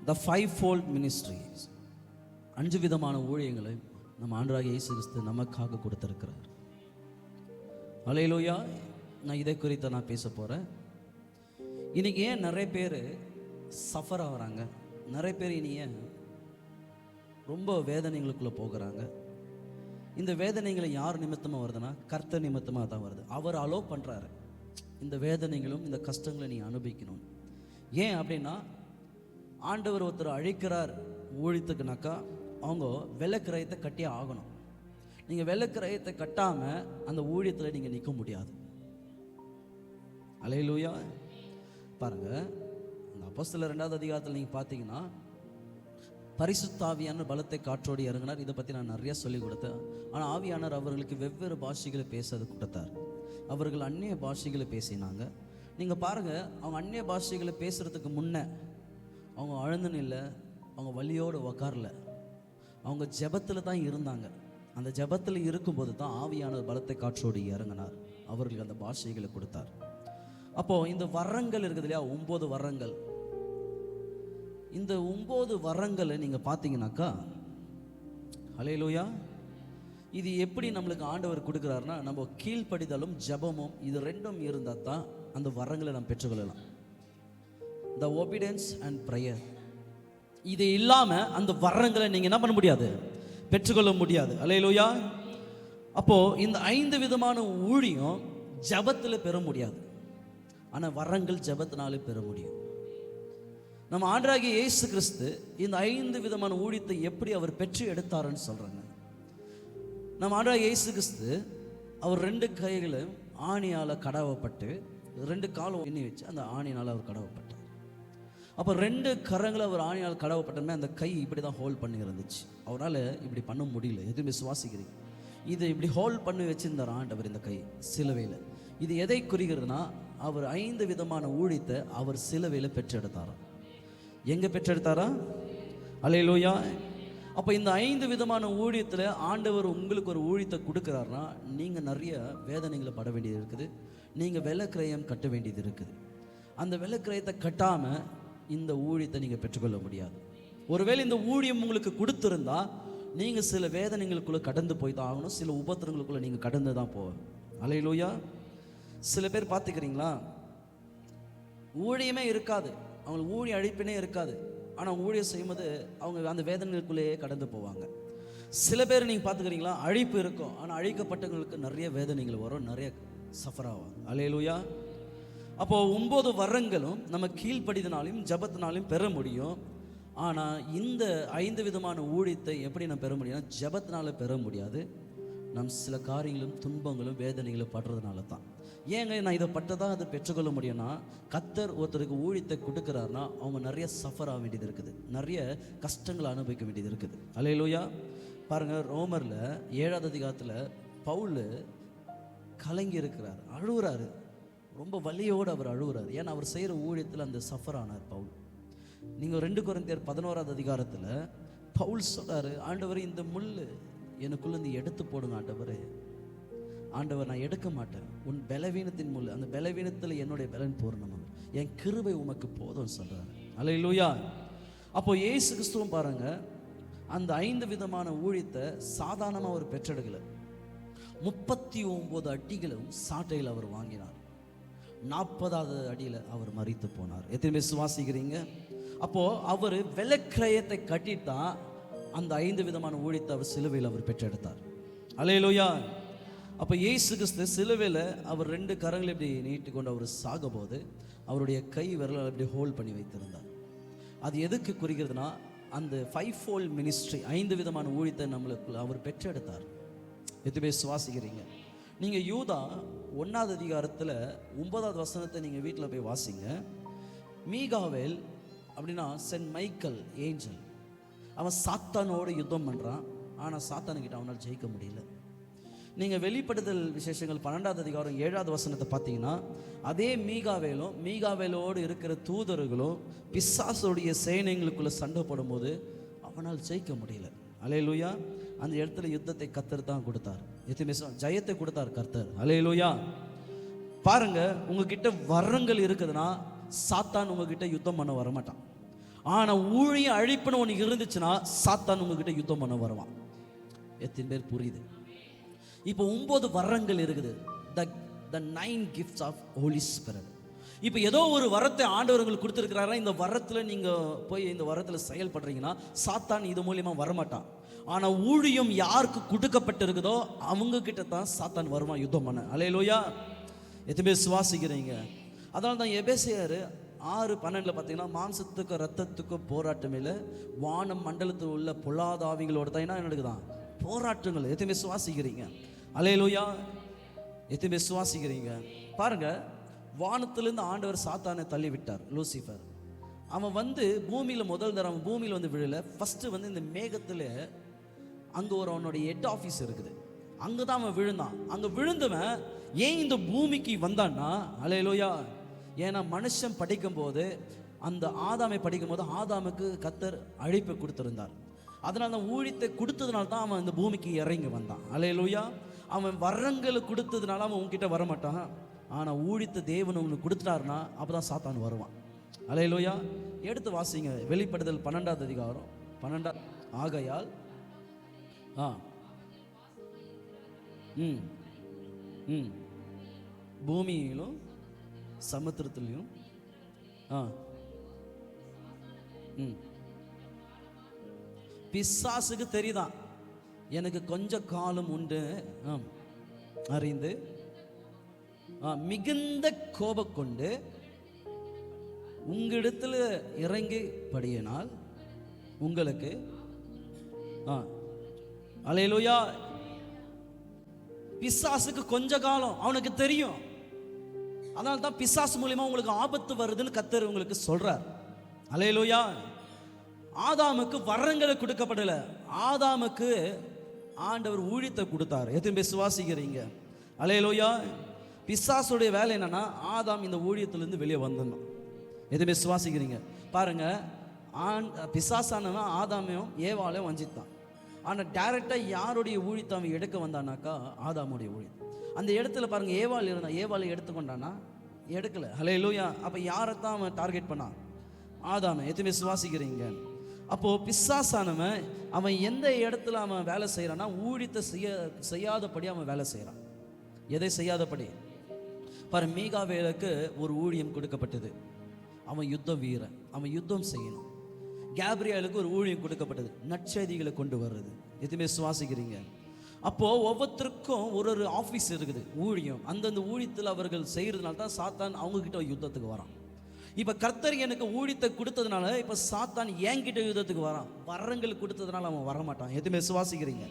The five fold ministries, 5 விதமான ஊழியங்களை நம்ம ஆண்டவராகிய இயேசு கிறிஸ்து நமக்காக கொடுத்திருக்கிறார். அல்லேலூயா. நான் இதை குறித்து நான் பேச போகிறேன். இன்னைக்கு ஏன் நிறைய பேர் சஃபர் ஆகிறாங்க, நிறைய பேர் இனிய ரொம்ப வேதனைகளுக்குள்ளே போகிறாங்க. இந்த வேதனைகளை யார் நிமித்தமாக வருதுன்னா கர்த்தர் நிமித்தமாக தான் வருது. அவர் அலோ பண்ணுறாரு இந்த வேதனைகளும் இந்த கஷ்டங்களை நீ அனுபவிக்கணும். ஏன் அப்படின்னா ஆண்டவர் ஒருத்தர் அழைக்கிறார் ஊழியத்துக்குனாக்கா அவங்க வெள்ளக்கிரயத்தை கட்டியே ஆகணும். நீங்கள் வெள்ளக்கிரயத்தை கட்டாமல் அந்த ஊழியத்தில் நீங்கள் நிற்க முடியாது. அல்லேலூயா. பாருங்க, அந்த அப்போஸ்தலர் 2வது அதிகாரத்தில் நீங்கள் பார்த்தீங்கன்னா பரிசுத்த ஆவியானவர் பலத்தை காற்றோடு இறங்கினார். இதை பற்றி நான் நிறைய சொல்லிக் கொடுத்தேன். ஆனால் ஆவியானவர் அவர்களுக்கு வெவ்வேறு பாஷைகளை பேச கொடுத்தார். அவர்கள் அந்நிய பாஷைகளை பேசினாங்க. நீங்கள் பாருங்கள், அவங்க அந்நிய பாஷைகளை பேசுகிறதுக்கு முன்னே அவங்க அழுந்துன்னு இல்லை, அவங்க வலியோடு உக்காரல, அவங்க ஜெபத்தில் தான் இருந்தாங்க. அந்த ஜெபத்தில் இருக்கும்போது தான் ஆவியானவர் பலத்தை காற்றோடு இறங்கினார், அவர்களுக்கு அந்த பாஷைகளை கொடுத்தார். அப்போது இந்த வரங்கள் இருக்குது இல்லையா, 9 வரங்கள். இந்த 9 வரங்களை நீங்கள் பார்த்தீங்கன்னாக்கா, அல்லேலூயா, இது எப்படி நம்மளுக்கு ஆண்டவர் கொடுக்குறாருன்னா நம்ம கீழ்ப்படிதலும் ஜெபமும் இது 2ம் இருந்தால் தான் அந்த வரங்களை நம்ம பெற்றுக்கொள்ளலாம். த ஒபீடியன்ஸ் அண்ட் ப்ரேயர், இது இல்லாமல் அந்த வரங்களை நீங்கள் என்ன பண்ண முடியாது, பெற்றுக்கொள்ள முடியாது. அல்லேலூயா. அப்போது இந்த 5 விதமான ஊழியம் ஜெபத்தில் பெற முடியாது, ஆனால் வரங்கள் ஜெபத்தினாலே பெற முடியும். நம்ம ஆண்டவராகிய இயேசு கிறிஸ்து இந்த 5 விதமான ஊழியத்தை எப்படி அவர் பெற்று எடுத்தாருன்னு சொல்கிறாங்க. நம்ம ஆண்டவராகிய இயேசு கிறிஸ்து அவர் 2 கைகளும் ஆணியால் கடவப்பட்டு 2 காலம் எண்ணி வச்சு அந்த ஆணியால் அவர் கடவப்பட்டார். அப்போ 2 கரங்களை அவர் ஆணியால் கடவப்பட்டமே அந்த கை இப்படி தான் ஹோல்ட் பண்ணி இருந்துச்சு. அவரால் இப்படி பண்ண முடியல. எதுவும் விசுவாசிக்கிறீங்க, இது இப்படி ஹோல்ட் பண்ணி வச்சிருந்தார் ஆண்டவர் இந்த கை சிலுவையில். இது எதை குறிக்கிறதுனா அவர் 5 விதமான ஊழியத்தை அவர் சிலுவையில் பெற்றெடுத்தாரா. எங்கே பெற்றெடுத்தாரா? அல்லேலூயா. அப்போ இந்த 5 விதமான ஊழியத்தில் ஆண்டவர் உங்களுக்கு ஒரு ஊழியத்தை கொடுக்குறாருன்னா நீங்கள் நிறைய வேதனைகளை பட வேண்டியது இருக்குது, நீங்கள் வெள்ளக்கிரயம் கட்ட வேண்டியது இருக்குது. அந்த வெள்ளக்கிரயத்தை கட்டாமல் இந்த ஊழியத்தை நீங்கள் பெற்றுக்கொள்ள முடியாது. ஒருவேளை இந்த ஊழியம் உங்களுக்கு கொடுத்துருந்தா நீங்கள் சில வேதனைகளுக்குள்ளே கடந்து போய் தான் ஆகணும், சில உபத்திரங்களுக்குள்ளே நீங்கள் கடந்து தான் போகணும். அல்லேலூயா. சில பேர் பார்த்துக்கிறீங்களா, ஊழியமே இருக்காது, அவங்களுக்கு ஊழிய அழைப்பினே இருக்காது, ஆனால் ஊழியம் செய்யும்போது அவங்க அந்த வேதனைகளுக்குள்ளேயே கடந்து போவாங்க. சில பேர் நீங்கள் பார்த்துக்கிறீங்களா, அழைப்பு இருக்கும், ஆனால் அழைக்கப்பட்டவங்களுக்கு நிறைய வேதனைகள் வரும், நிறைய சஃபர் ஆவாங்க. அல்லேலூயா. அப்போது 9 வரங்களும் நம்ம கீழ்ப்படிதனாலையும் ஜெபத்தினாலையும் பெற முடியும். ஆனால் இந்த 5 விதமான ஊழியத்தை எப்படி நம்ம பெற முடியும்னா ஜெபத்தினால பெற முடியாது. நம் சில காரியங்களும் துன்பங்களும் வேதனைகளும் படுறதுனால தான். ஏங்க நான் இதை பட்டதான் அதை பெற்றுக்கொள்ள முடியும்னா, கர்த்தர் ஒருத்தருக்கு ஊழியத்தை கொடுக்குறாருன்னா அவங்க நிறைய சஃபர் ஆக வேண்டியது இருக்குது, நிறைய கஷ்டங்களை அனுபவிக்க வேண்டியது இருக்குது. அல்லேலூயா. பாருங்கள், ரோமரில் 7வது அதிகாரத்தில் பவுல் கலங்கி இருக்கிறார், அழுகுறாரு, ரொம்ப வலியோடு அவர் அழுகுறாரு. ஏன்னா அவர் செய்கிற ஊழியத்தில் அந்த சஃபர் ஆனார் பவுல். நீங்கள் 2 கொரிந்தியர் 11வது அதிகாரத்தில் பவுல் சொல்கிறாரு, ஆண்டவர் இந்த முள் எனக்குள்ள நீ எடுத்து போடுங்க ஆண்டவரே. ஆண்டவர் நான் எடுக்க மாட்டேன், உன் பலவீனத்தின் முள், அந்த பலவீனத்தில் என்னுடைய பலன் பூரணமாக, என் கிருபை உமக்கு போதும்னு சொல்கிறாரு. அல்லேலூயா. அப்போ இயேசு கிறிஸ்துவும் பாருங்க, அந்த 5 விதமான ஊழியத்தை சாதாரணமாக அவர் பெற்றெடுக்கலை. 39 அடிகளும் சாட்டையில் அவர் வாங்கினார். 40வது அடியில் அவர் மரித்து போனார். எத்தனை விசுவாசிக்கிறீங்க? அப்போது அவர் வெள்ளக்கிரயத்தை கட்டித்தான் அந்த 5 விதமான ஊழியத்தை அவர் சிலுவையில் அவர் பெற்றெடுத்தார். அல்லேலூயா. அப்போ இயேசு கிறிஸ்து சிலுவையில் அவர் 2 கரங்களை இப்படி நீட்டி கொண்டு அவர் சாகும்போது அவருடைய கை விரலை அப்படி ஹோல்ட் பண்ணி வைத்திருந்தார். அது எதுக்கு குறிக்கிறதுனா அந்த 5 ஃபோல்ட் மினிஸ்ட்ரி, 5 விதமான ஊழியத்தை நம்மளுக்கு அவர் பெற்றெடுத்தார். எதுவே சுவாசிக்கிறீங்க? நீங்கள் யூதா 1வது அதிகாரத்தில் 9வது வசனத்தை நீங்கள் வீட்டில் போய் வாசிங்க. மீகாவேல் அப்படின்னா சென்ட் மைக்கேல் ஏஞ்சல், அவன் சாத்தானோடு யுத்தம் பண்ணுறான், ஆனால் சாத்தானுக்கிட்ட அவனால் ஜெயிக்க முடியல. நீங்கள் வெளிப்படுத்தல் விசேஷங்கள் 12வது அதிகாரம் 7வது வசனத்தை பார்த்தீங்கன்னா அதே மீகாவேலோடு இருக்கிற தூதர்களும் பிசாசுடைய சேனைகளுக்குள்ளே சண்டை போடும்போது அவனால் ஜெயிக்க முடியல. அல்லேலூயா. அந்த இடத்துல யுத்தத்தை கர்த்தர் தான் கொடுத்தார், ஜெயத்தை கொடுத்தார் கர்த்தர். அல்லேலூயா. பாருங்க, உங்ககிட்ட வரங்கள் இருக்குதுன்னா சாத்தான் உங்ககிட்ட யுத்தம் பண்ண வரமாட்டான். ஆனா ஊழியம் அழிப்புன்னு ஒன்று இருந்துச்சுன்னா சாத்தான் உங்ககிட்ட யுத்தம் பண்ண வருவான். எத்தனை பேர் புரியுது? இப்போ 9 வரங்கள் இருக்குது, the 9 gifts of Holy Spirit. இப்போ ஏதோ ஒரு வரத்தை ஆண்டவர் உங்களுக்கு கொடுத்துருக்கிறாரா, இந்த வரத்தில் நீங்கள் போய் இந்த வரத்தில் செயல்படுறீங்கன்னா சாத்தான் இது மூலியமா வரமாட்டான். ஆனால் ஊழியம் யாருக்கு கொடுக்கப்பட்டிருக்குதோ அவங்க கிட்ட தான் சாத்தான் வருவான் யுத்தம் பண்ண. அல்லேலூயா. எத்தனை பேர் சுவாசிக்கிறீங்க? அதனால தான் எபேசியர் 6:12 பார்த்தீங்கன்னா, மாம்சத்துக்கும் ரத்தத்துக்கும் போராட்டம் இல்லை, வானம் மண்டலத்தில் உள்ள பொல்லாதாவிகளோட தான் என்ன நடக்குதான் போராட்டங்கள். எத்தனை பேர் சுவாசிக்கிறீங்க? அல்லேலூயா. எத்தனை பேர் சுவாசிக்கிறீங்க? பாருங்க, வானத்திலிருந்து ஆண்டவர் சாத்தானை தள்ளி விட்டார், லூசிஃபர். அவன் வந்து பூமியில் முதல் தரம் பூமியில் வந்து விழல. ஃபஸ்ட்டு வந்து இந்த மேகத்தில் அங்கே ஒரு அவனுடைய ஹெட் ஆஃபீஸ் இருக்குது, அங்கே தான் அவன் விழுந்தான். அங்கே விழுந்தவன் ஏன் இந்த பூமிக்கு வந்தான்னா, அல்லேலூயா, ஏன்னா மனுஷன் படிக்கும்போது அந்த ஆதாமை படிக்கும்போது ஆதாமுக்கு கர்த்தர் அழைப்பை கொடுத்துருந்தார். அதனால தான் ஊழியத்தை கொடுத்ததுனால தான் அவன் இந்த பூமிக்கு இறங்கி வந்தான். அல்லேலூயா. அவன் வரங்களை கொடுத்ததுனால அவன் உங்ககிட்ட வரமாட்டான். ஆனால் ஊழித்த தேவன் உங்களுக்கு கொடுத்துட்டாருன்னா அப்போ தான் சாத்தான் வருவான். அல்லேலூயா. எடுத்து வாசிங்க, வெளிப்படுதல் 12வது அதிகாரம் 12. ஆகையால் பூமியிலும் சமுத்திரத்திலையும் பிசாசுக்கு தெரியுதான் எனக்கு கொஞ்ச காலம் உண்டு அறிந்து மிகுந்த கோபம் கொண்டு உங்களிடத்துல இறங்கி படியினால் உங்களுக்கு அல்லேலூயா. பிசாசுக்கு கொஞ்ச காலம் அவனுக்கு தெரியும். அதனால தான் பிசாசு மூலியமா உங்களுக்கு ஆபத்து வருதுன்னு கர்த்தர் உங்களுக்கு சொல்றார். அல்லேலூயா. ஆதாமுக்கு வரங்களை கொடுக்கப்படல, ஆதாமுக்கு ஆண்டவர் ஊழியத்தை கொடுத்தார். எத்தனை பேர் விசுவாசிக்கிறீங்க? அல்லேலூயா. பிசாசுடைய வேலை என்னன்னா, ஆதாம் இந்த ஊழியத்திலிருந்து வெளியே வந்துடணும். எத்தனை பேர் விசுவாசிக்கிறீங்க? பாருங்க, பிசாசானவன் ஆதாமையும் ஏவாளையும் வஞ்சித்தான். ஆனால் டைரக்டாக யாருடைய ஊழியத்தை அவன் எடுக்க வந்தானாக்கா ஆதாமுடைய ஊழியம். அந்த இடத்துல பாருங்க, ஏவாள் இருந்தான், ஏவாளை எடுத்துக்கொண்டானா எடுக்கல. அல்லேலூயா. அப்போ யாரைத்தான் அவன் டார்கெட் பண்ணான்? ஆதாமை. எத்தனை விசுவாசிக்கிறீங்க? அப்போது பிசாசானவன் அவன் எந்த இடத்துல அவன் வேலை செய்கிறான்னா, ஊழியத்தை செய்யாதபடி அவன் வேலை செய்கிறான். எதை செய்யாதபடி? பாரு, மீகாவேலுக்கு ஒரு ஊழியம் கொடுக்கப்பட்டது, அவன் யுத்த வீரன், அவன் யுத்தம் செய்யணும். கேப்ரியலுக்கு ஒரு ஊழியம் கொடுக்கப்பட்டது, நற்செய்திகளை கொண்டு வர்றது. எதுவுமே சுவாசிக்கிறீங்க? அப்போது ஒவ்வொருத்தருக்கும் ஒரு ஒரு ஆஃபீஸ் இருக்குது, ஊழியம். அந்தந்த ஊழியத்தில் அவர்கள் செய்கிறதுனால தான் சாத்தான் அவங்கக்கிட்ட யுத்தத்துக்கு வரான். இப்போ கர்த்தர் எனக்கு ஊழியத்தை கொடுத்ததுனால இப்போ சாத்தான் என்கிட்ட யுத்தத்துக்கு வரான். வரங்கள் கொடுத்ததுனால அவன் வரமாட்டான். எதுவுமே சுவாசிக்கிறீங்க?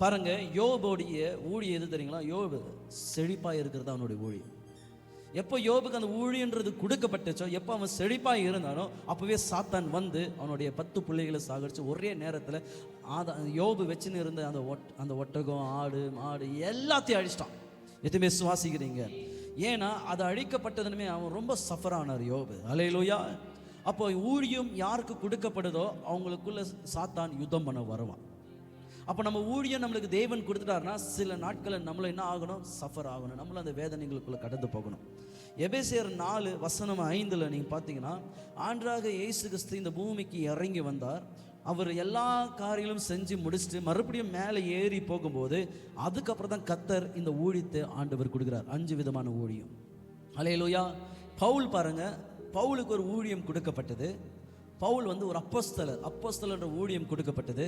பாருங்க, யோபுடைய ஊழியம் எது தெரியுங்களா? யோபு செழிப்பாக இருக்கிறது அவனுடைய ஊழியம். எப்போ யோபுக்கு அந்த ஊழியன்றது கொடுக்கப்பட்டுச்சோ, எப்போ அவன் செழிப்பாக இருந்தானோ அப்போவே சாத்தான் வந்து அவனுடைய 10 பிள்ளைகளை சாகடிச்சு ஒரே நேரத்தில் யோபு வச்சுன்னு இருந்த அந்த ஒட்டகம், ஆடு, மாடு எல்லாத்தையும் அழிச்சிட்டான். எதுவுமே சுவாசிக்கிறீங்க? ஏன்னா அது அழிக்கப்பட்டதுமே அவன் ரொம்ப சஃபர் ஆனார் யோபு. அல்லேலூயா. அப்போ ஊழியம் யாருக்கு கொடுக்கப்படுதோ அவங்களுக்குள்ள சாத்தான் யுத்தம் பண்ண வருவான். அப்போ நம்ம ஊழியம் நம்மளுக்கு தேவன் கொடுத்துட்டாருன்னா சில நாட்களில் நம்மள என்ன ஆகணும்? சஃபர் ஆகணும். நம்மளும் அந்த வேதனைகளுக்குள்ளே கடந்து போகணும். எபேசியர் 4:5 நீங்கள் பார்த்தீங்கன்னா, ஆண்டவராக இயேசு கிறிஸ்து இந்த பூமிக்கு இறங்கி வந்தார். அவர் எல்லா காரியங்களும் செஞ்சு முடிச்சுட்டு மறுபடியும் மேலே ஏறி போகும்போது அதுக்கப்புறம் தான் கர்த்தர் இந்த ஊழியத்தை ஆண்டவர் கொடுக்குறார். 5 விதமான ஊழியம். அல்லேலூயா. பவுல் பாருங்க, பவுலுக்கு ஒரு ஊழியம் கொடுக்கப்பட்டது. பவுல் வந்து ஒரு அப்போஸ்தலர் ஊழியம் கொடுக்கப்பட்டது.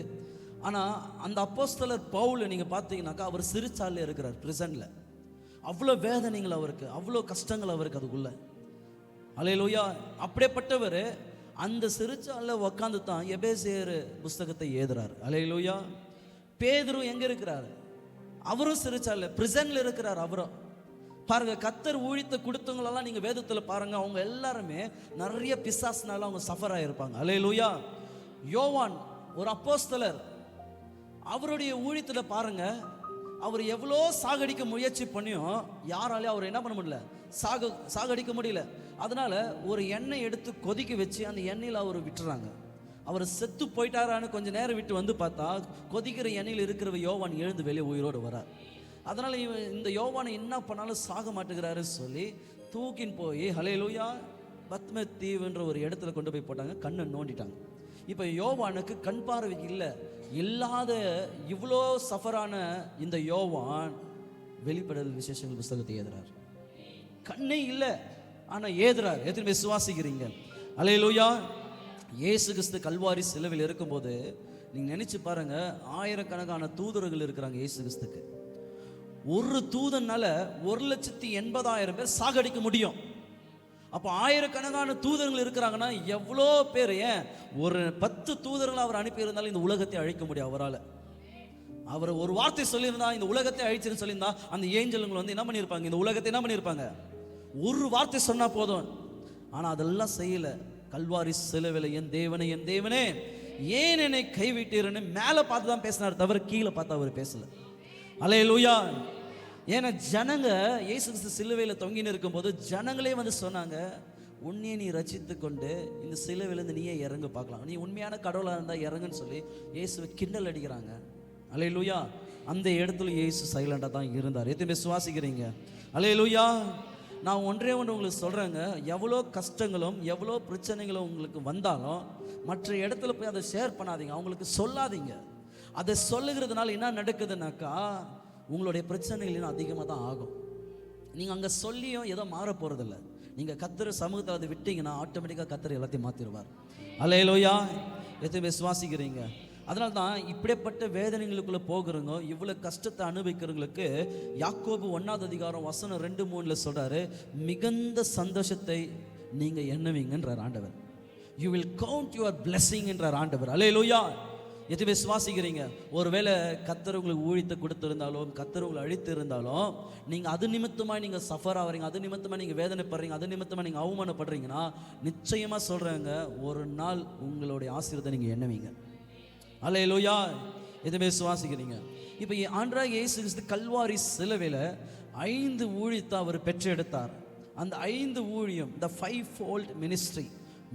ஆனால் அந்த அப்போஸ்தலர் பவுல் நீங்கள் பார்த்தீங்கன்னாக்கா அவர் சிறைச்சாலையில் இருக்கிறார், பிரிசனில். அவ்வளோ வேதனைகள் அவருக்கு, அவ்வளோ கஷ்டங்கள் அவருக்கு அதுக்குள்ள. அல்லேலூயா. அப்படியேப்பட்டவர் அந்த சிறைச்சாலையில் உட்காந்து தான் எபேசியர் புஸ்தகத்தை எழுதுறார். அல்லேலூயா. பேதுரு எங்கே இருக்கிறார்? அவரும் சிறைச்சாலையில், பிரிசனில் இருக்கிறார். அவரும் பாருங்க, கர்த்தர் ஊழியத்தை கொடுத்தவங்களெல்லாம் நீங்கள் வேதத்தில் பாருங்க, அவங்க எல்லாருமே நிறைய பிசாசுனால அவங்க சஃபர் ஆகிருப்பாங்க. அல்லேலூயா. யோவான் ஒரு அப்போஸ்தலர், அவருடைய ஊழியத்தில் பாருங்க, அவர் எவ்வளோ சாகடிக்க முயற்சி பண்ணியும் யாராலையும் அவர் என்ன பண்ண முடியல, சாகடிக்க முடியல. அதனால ஒரு எண்ணெய் எடுத்து கொதிக்க வச்சு அந்த எண்ணெயில் அவர் விட்டுறாங்க. அவர் செத்து போயிட்டாரான்னு கொஞ்சம் நேரம் விட்டு வந்து பார்த்தா கொதிக்கிற எண்ணெயில் இருக்கிற யோவான் எழுந்து வெளியே உயிரோடு வரார். அதனால இந்த யோவானை என்ன பண்ணாலும் சாக மாட்டேங்கிறாரு சொல்லி தூக்கின்னு போய், ஹல்லேலூயா, பத்ம தீவுன்ற ஒரு இடத்துல கொண்டு போய் போட்டாங்க, கண்ணை நோண்டிட்டாங்க. இப்போ யோவானுக்கு கண் பார்வை இல்லை, இல்லாத இவ்வளோ சஃபரான இந்த யோவான் வெளிப்படுதல் விசேஷங்கள் புஸ்தகத்தை எழுதுறார். கண்ணே இல்லை, ஆனால் ஏதுறார். எத்தனை பேர் விசுவாசிக்கிறீங்க? அல்லேலூயா. இயேசு கிறிஸ்து கல்வாரி சிலுவையில் இருக்கும்போது நீங்கள் நினச்சி பாருங்க, ஆயிரக்கணக்கான தூதர்கள் இருக்கிறாங்க இயேசு கிறிஸ்துக்கு. ஒரு தூதனால 1,80,000 பேர் சாகடிக்க முடியும். அப்போ ஆயிரக்கணக்கான தூதர்கள் இருக்கிறாங்கன்னா எவ்வளோ பேர்? ஏன் ஒரு 10 தூதர்கள் அவர் அனுப்பியிருந்தாலும் இந்த உலகத்தை அழிக்க முடியும் அவரால். அவர் ஒரு வார்த்தை சொல்லியிருந்தா இந்த உலகத்தை அழிச்சுன்னு சொல்லியிருந்தா அந்த ஏஞ்சலுங்கள் வந்து என்ன பண்ணியிருப்பாங்க? இந்த உலகத்தை என்ன பண்ணியிருப்பாங்க? ஒரு வார்த்தை சொன்னா போதும். ஆனால் அதெல்லாம் செய்யலை. கல்வாரி சிலுவையில் என் தேவனே என் தேவனே ஏன் என்னை கைவிட்டீர்னு மேலே பார்த்து தான் பேசினார், தவிர கீழே பார்த்து அவர் பேசல. அல்லேலூயா. ஏன்னா ஜனங்க இயேசு கிறிஸ்து சிலுவையில் தொங்கின்னு இருக்கும்போது ஜனங்களே வந்து சொன்னாங்க, உன்னையே நீ ரசித்து கொண்டு இந்த சிலுவையிலேருந்து நீயே இறங்க பார்க்கலாம், நீ உண்மையான கடவுளாக இருந்தால் இறங்குன்னு சொல்லி இயேசுவை கிண்டல் அடிக்கிறாங்க. அல்லேலூயா. அந்த இடத்துல இயேசு சைலண்டாக தான் இருந்தார். எத்தனை விசுவாசிக்கிறீங்க? அல்லேலூயா. நான் ஒன்றே ஒன்று உங்களுக்கு சொல்கிறேங்க, எவ்வளோ கஷ்டங்களும் எவ்வளோ பிரச்சனைகளும் உங்களுக்கு வந்தாலும் மற்ற இடத்துல போய் அதை ஷேர் பண்ணாதீங்க, அவங்களுக்கு சொல்லாதீங்க. அதை சொல்லுகிறதுனால என்ன நடக்குதுனாக்கா உங்களுடைய பிரச்சனைகள் இன்னும் அதிகமாக தான் ஆகும். நீங்கள் அங்கே சொல்லியும் ஏதோ மாற போகிறதில்ல. நீங்கள் கர்த்தர் சமூகத்தில் அதை விட்டீங்கன்னா ஆட்டோமேட்டிக்காக கர்த்தர் எல்லாத்தையும் மாற்றிடுவார். அல்லேலூயா. எத்தனை விசுவாசிக்கிறீங்க? அதனால தான் இப்படிப்பட்ட வேதனைகளுக்குள்ளே போகிறவங்க, இவ்வளோ கஷ்டத்தை அனுபவிக்கிறவங்களுக்கு யாக்கோபு 1ஆம் அதிகாரம் வசனம் 2-3 சொல்கிறாரு, மிகுந்த சந்தோஷத்தை நீங்கள் எண்ணுவீங்கன்றார் ஆண்டவர். You will count your blessing என்றார் ஆண்டவர். அல்லேலூயா. எது விசுவாசிக்கிறீங்க? ஒருவேளை கர்த்தர் உங்களுக்கு ஊழியத்தை கொடுத்திருந்தாலும் கர்த்தர் உங்களை அழித்து இருந்தாலும் நீங்கள் அது நிமித்தமாக நீங்கள் சஃபர் ஆகிறீங்க, அது நிமித்தமாக நீங்கள் வேதனைப்படுறீங்க, அது நிமித்தமாக நீங்கள் அவமானப்படுறீங்கன்னா நிச்சயமாக சொல்கிறாங்க, ஒரு நாள் உங்களுடைய ஆசீர்வாதத்தை நீங்கள் எண்ணுவீங்க. அல்லேலூயா. எதுவுமே விசுவாசிக்கிறீங்க? இப்போ ஆண்டவராகிய இயேசு கிறிஸ்து கல்வாரி சிலுவையில் 5 ஊழியத்தை அவர் பெற்றெடுத்தார். அந்த 5 ஊழியம், த 5-fold மினிஸ்ட்ரி.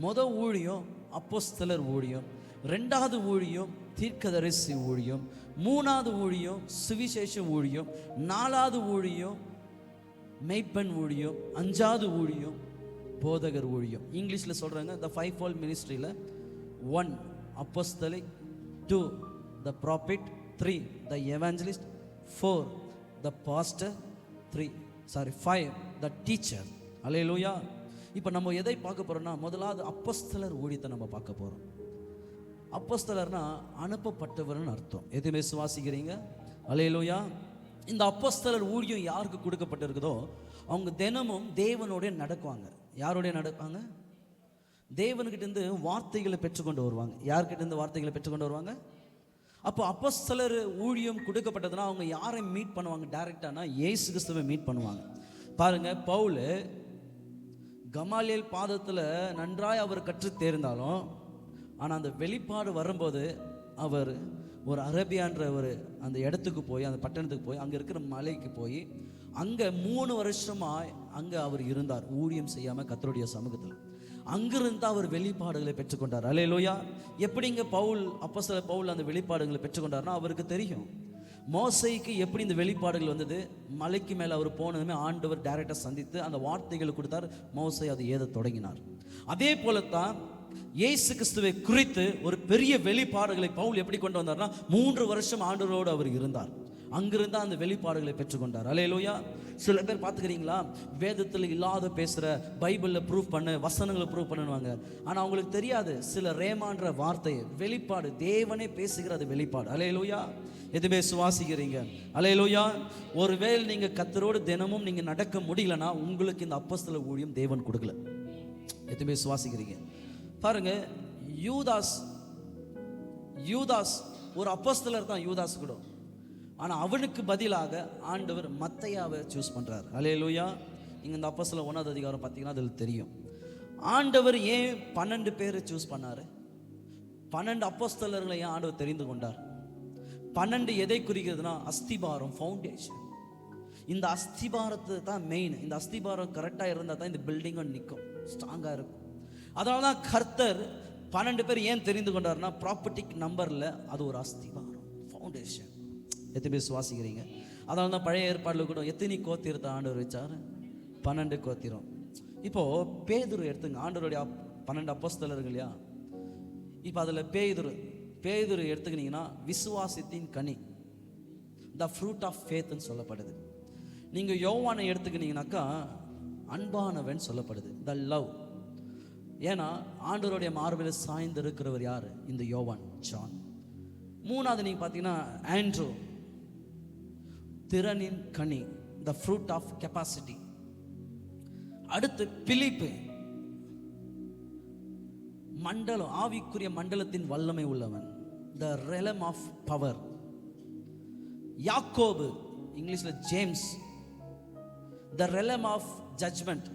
முதல் ஊழியம் அப்போஸ்தலர் ஊழியம், 2வது ஊழியம் தீர்க்கதரிசி ஊழியம், 3வது ஊழியம் சுவிசேஷ ஊழியம், 4வது ஊழியம் மெய்ப்பெண் ஊழியம், 5வது ஊழியம் போதகர் ஊழியம். இங்கிலீஷில் சொல்கிறாங்க, த 5-fold மினிஸ்ட்ரியில் 1 apostolic, 2 the prophet, 3 the evangelist, 4 the pastor, 5 the teacher. அல்லேலூயா. இப்போ நம்ம எதை பார்க்க போகிறோம்னா, முதலாவது அப்போஸ்தலர் ஊழியத்தை நம்ம பார்க்க போகிறோம். அப்போஸ்தலர்னா அனுப்பப்பட்டவர்னு அர்த்தம். எதுவுமே விசுவாசிக்கிறீங்க? அல்லேலூயா. இந்த அப்போஸ்தலர் ஊழியம் யாருக்கு கொடுக்கப்பட்டிருக்குதோ அவங்க தினமும் தேவனோட நடக்குவாங்க. யாரோடைய நடப்பாங்க? தேவன்கிட்டேருந்து வார்த்தைகளை பெற்றுக்கொண்டு வருவாங்க. யார்கிட்டேருந்து வார்த்தைகளை பெற்றுக்கொண்டு வருவாங்க? அப்போ அப்போஸ்தலர் ஊழியம் கொடுக்கப்பட்டதுன்னா அவங்க யாரை மீட் பண்ணுவாங்க? டைரக்டானா இயேசு கிறிஸ்துவை மீட் பண்ணுவாங்க. பாருங்க, பவுல் கமாலியல் பாதத்தில் நன்றாய் அவர் கற்று தேர்ந்தாலும் ஆனால் அந்த வெளிப்பாடு வரும்போது அவர் ஒரு அரேபியான்ற ஒரு அந்த இடத்துக்கு போய், அந்த பட்டணத்துக்கு போய், அங்கே இருக்கிற மலைக்கு போய் அங்கே 3 வருஷமாக அங்கே அவர் இருந்தார் ஊழியம் செய்யாமல் கர்த்தருடைய சமூகத்தில். அங்கிருந்து அவர் வெளிப்பாடுகளை பெற்றுக்கொண்டார். அல்லேலூயா. எப்படிங்க அப்போஸ்தலர் பவுல் அந்த வெளிப்பாடுகளை பெற்றுக்கொண்டார்னா அவருக்கு தெரியும் மோசேக்கு எப்படி இந்த வெளிப்பாடுகள் வந்தது. மலைக்கு மேலே அவர் போனதுமே ஆண்டவர் டைரக்டாக சந்தித்து அந்த வார்த்தைகளை கொடுத்தார். மோசே அதை ஏத தொடங்கினார். அதே போலத்தான் இயேசு கிறிஸ்துவை குறித்து ஒரு பெரிய வெளிப்பாடுகளை பவுல் எப்படி கொண்டு வந்தார்னா 3 வருஷம் ஆண்டவரோடு அவர் இருந்தார். அங்கிருந்தா அந்த வெளிப்பாடுகளை பெற்றுக்கொண்டார். அல்லேலூயா. சில பேர் பார்த்துக்கிறீங்களா, வேதத்தில் இல்லாத பேசுகிற, பைபிளில் ப்ரூவ் பண்ண, வசனங்களை ப்ரூவ் பண்ணுவாங்க. ஆனால் அவங்களுக்கு தெரியாது சில ரேமான்ற வார்த்தை வெளிப்பாடு, தேவனே பேசுகிற வெளிப்பாடு. அல்லேலூயா. எதுவுமே சுவாசிக்கிறீங்க? அல்லேலூயா. ஒருவேளை நீங்கள் கர்த்தரோடு தினமும் நீங்கள் நடக்க முடியலன்னா உங்களுக்கு இந்த அப்போஸ்தலர் ஊழியம் தேவன் கொடுக்கல. எதுவுமே சுவாசிக்கிறீங்க? பாருங்க, யூதாஸ் ஒரு அப்போஸ்தலர் தான், யூதாஸ் கூட. ஆனால் அவனுக்கு பதிலாக ஆண்டவர் மத்தையாவை சூஸ் பண்ணுறார். அல்லேலூயா. நீங்கள் இந்த அப்போஸ்தலர் 1ஆவது அதிகாரம் பார்த்தீங்கன்னா அதில் தெரியும் ஆண்டவர் ஏன் 12 பேரை சூஸ் பண்ணார். 12 அப்போஸ்தலர்களை ஏன் ஆண்டவர் தெரிந்து கொண்டார்? 12 எதை குறிக்கிறதுனா அஸ்திபாரம், ஃபவுண்டேஷன். இந்த அஸ்திபாரத்தை தான் மெயின். இந்த அஸ்திபாரம் கரெக்டாக இருந்தால் தான் இந்த பில்டிங்கும் நிற்கும், ஸ்ட்ராங்காக இருக்கும். அதனால தான் கர்த்தர் 12 பேர் ஏன் தெரிந்து கொண்டார்னா ப்ராப்பர்ட்டிக் நம்பரில் அது ஒரு அஸ்திபாரம், ஃபவுண்டேஷன். எத்தனை சுவாசிக்கிறீங்க? அதனால தான் பழைய ஏற்பாடில் கூட எத்தனை கோத்திரத்தை ஆண்டவர் வச்சார்? 12 கோத்திரம். இப்போ பேதுரு எடுத்துங்க, ஆண்டவருடைய 12 அப்போஸ்தலர்கள் இல்லையா? இப்போ அதில் பேதுரு எடுத்துக்கினீங்கன்னா விசுவாசத்தின் கனி, த ஃப்ரூட் ஆஃப் ஃபேத்னு சொல்லப்படுது. நீங்கள் யோவானை எடுத்துக்கினீங்கன்னாக்கா அன்பானவன் சொல்லப்படுது, த லவ். ஏன்னா ஆண்டவருடைய மார்பில் சாய்ந்து இருக்கிறவர் யார்? இந்த யோவான், ஜான். மூணாவது நீங்கள் பார்த்தீங்கன்னா ஆண்ட்ரூ, திறனின் கனி, த ஃப்ரூட் ஆஃப் கெப்பாசிட்டி. அடுத்து பிலிப்பு, மண்டலம், ஆவிக்குரிய மண்டலத்தின் வல்லமை உள்ளவன், த ரெலம் ஆஃப் பவர். யாக்கோபு, இங்கிலீஷில் James, the realm of judgement,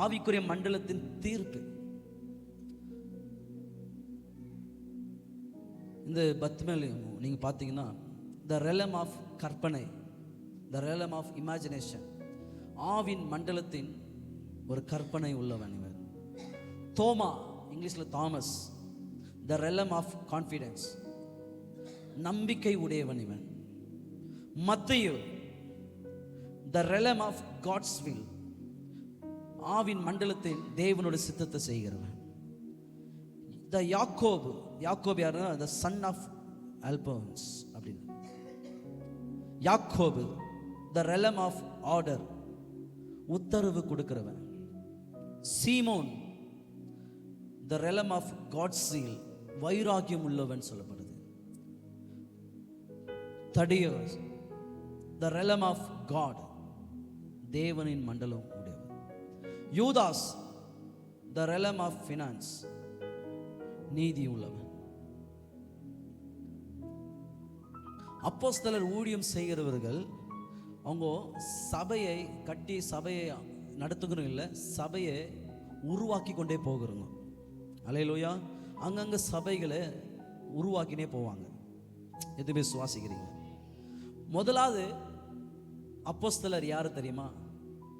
ஆவிக்குரிய மண்டலத்தின் தீர்ப்பு. இந்த பத்மேலையும் நீங்கள் பார்த்தீங்கன்னா த ரெலம் ஆஃப் கற்பனை, த ரெலம் ஆஃப் இமேஜினேஷன், ஆவின் மண்டலத்தின் ஒரு கற்பனை உள்ளவன் இவன். தோமா, இங்கிலீஷில் Thomas, the realm of confidence, நம்பிக்கை உடையவன் இவன். Mathew, the realm of God's will, ஆவின் மண்டலத்தில் தேவனோட சித்தத்தை செய்கிறவன். த யாக்கோபு யாருன்னா த சன் ஆஃப் அல்போன்ஸ் அப்படின்னு. யாக்கோபு, த ரெலம் ஆஃப் ஆர்டர், உத்தரவு கொடுக்கிறவன். சீமோன், த ரெலம் ஆஃப் காட்ஸ் சீல், வைராக்கியம் உள்ளவன் சொல்லப்படுது. தடியோஸ், த ரெலம் ஆஃப் காட், தேவனின் மண்டலம் உடையவன். யூதாஸ், த ரெலம் ஆஃப் ஃபினான்ஸ், நீதி உள்ளவன். அப்போஸ்தலர் ஊழியம் செய்கிறவர்கள் அவங்க சபையை கட்டி சபையை நடத்துகிறோம் இல்லை, சபையை உருவாக்கி கொண்டே போகிறோங்க. அல்லேலூயா. அங்கங்கே சபைகளை உருவாக்கினே போவாங்க. எதுவுமே சுவாசிக்கிறீங்க. முதலாவது அப்போஸ்தலர் யாரு தெரியுமா?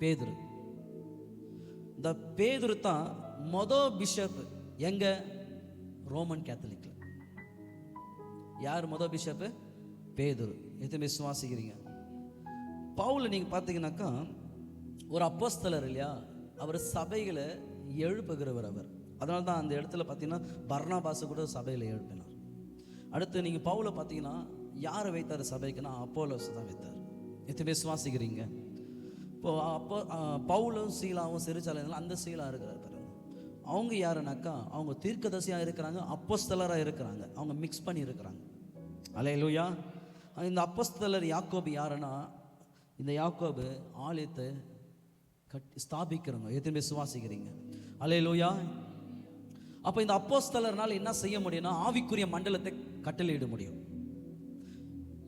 பேதுரு. இந்த பேதுரு தான் பிஷப். எங்க? ரோமன் கேத்தலிக்ல. யார் பிஷப்? பேதுரு. எதுவுமே சுவாசிக்கிறீங்க. பவுல் நீங்க பார்த்தீங்கன்னாக்கா ஒரு அப்போஸ்தலர் இல்லையா? அவர் சபைகளை எழுப்புகிறவர் அவர். அதனால தான் அந்த இடத்துல பார்த்தீங்கன்னா பர்னாபாசு கூட சபையில் எழுப்பினார். அடுத்து நீங்கள் பவுலை பார்த்தீங்கன்னா யாரை வைத்தார் சபைக்குன்னா? அப்போலோஸ் தான் வைத்தார். எதுவுமே சுவாசிக்கிறீங்க. இப்போ பவுலும் சீலாவும் சிறுசாலைகள் அந்த சீலா இருக்கிறார் பாருங்க. அவங்க யாருனாக்கா அவங்க தீர்க்கதரிசியாக இருக்கிறாங்க, அப்போஸ்தலராக இருக்கிறாங்க, அவங்க மிக்ஸ் பண்ணி இருக்கிறாங்க. அல்லேலூயா. இந்த அப்போஸ்தலர் யாக்கோபு யாருன்னா, இந்த யாக்கோபு ஆலயத்தை ஸ்தாபிக்கிறவங்க. எதுவுமே சுவாசிக்கிறீங்க. அல்லேலூயா. அப்போ இந்த அப்போஸ்தலர்னால என்ன செய்ய முடியும்னா ஆவிக்குரிய மண்டலத்தை கட்டளையிட முடியும்.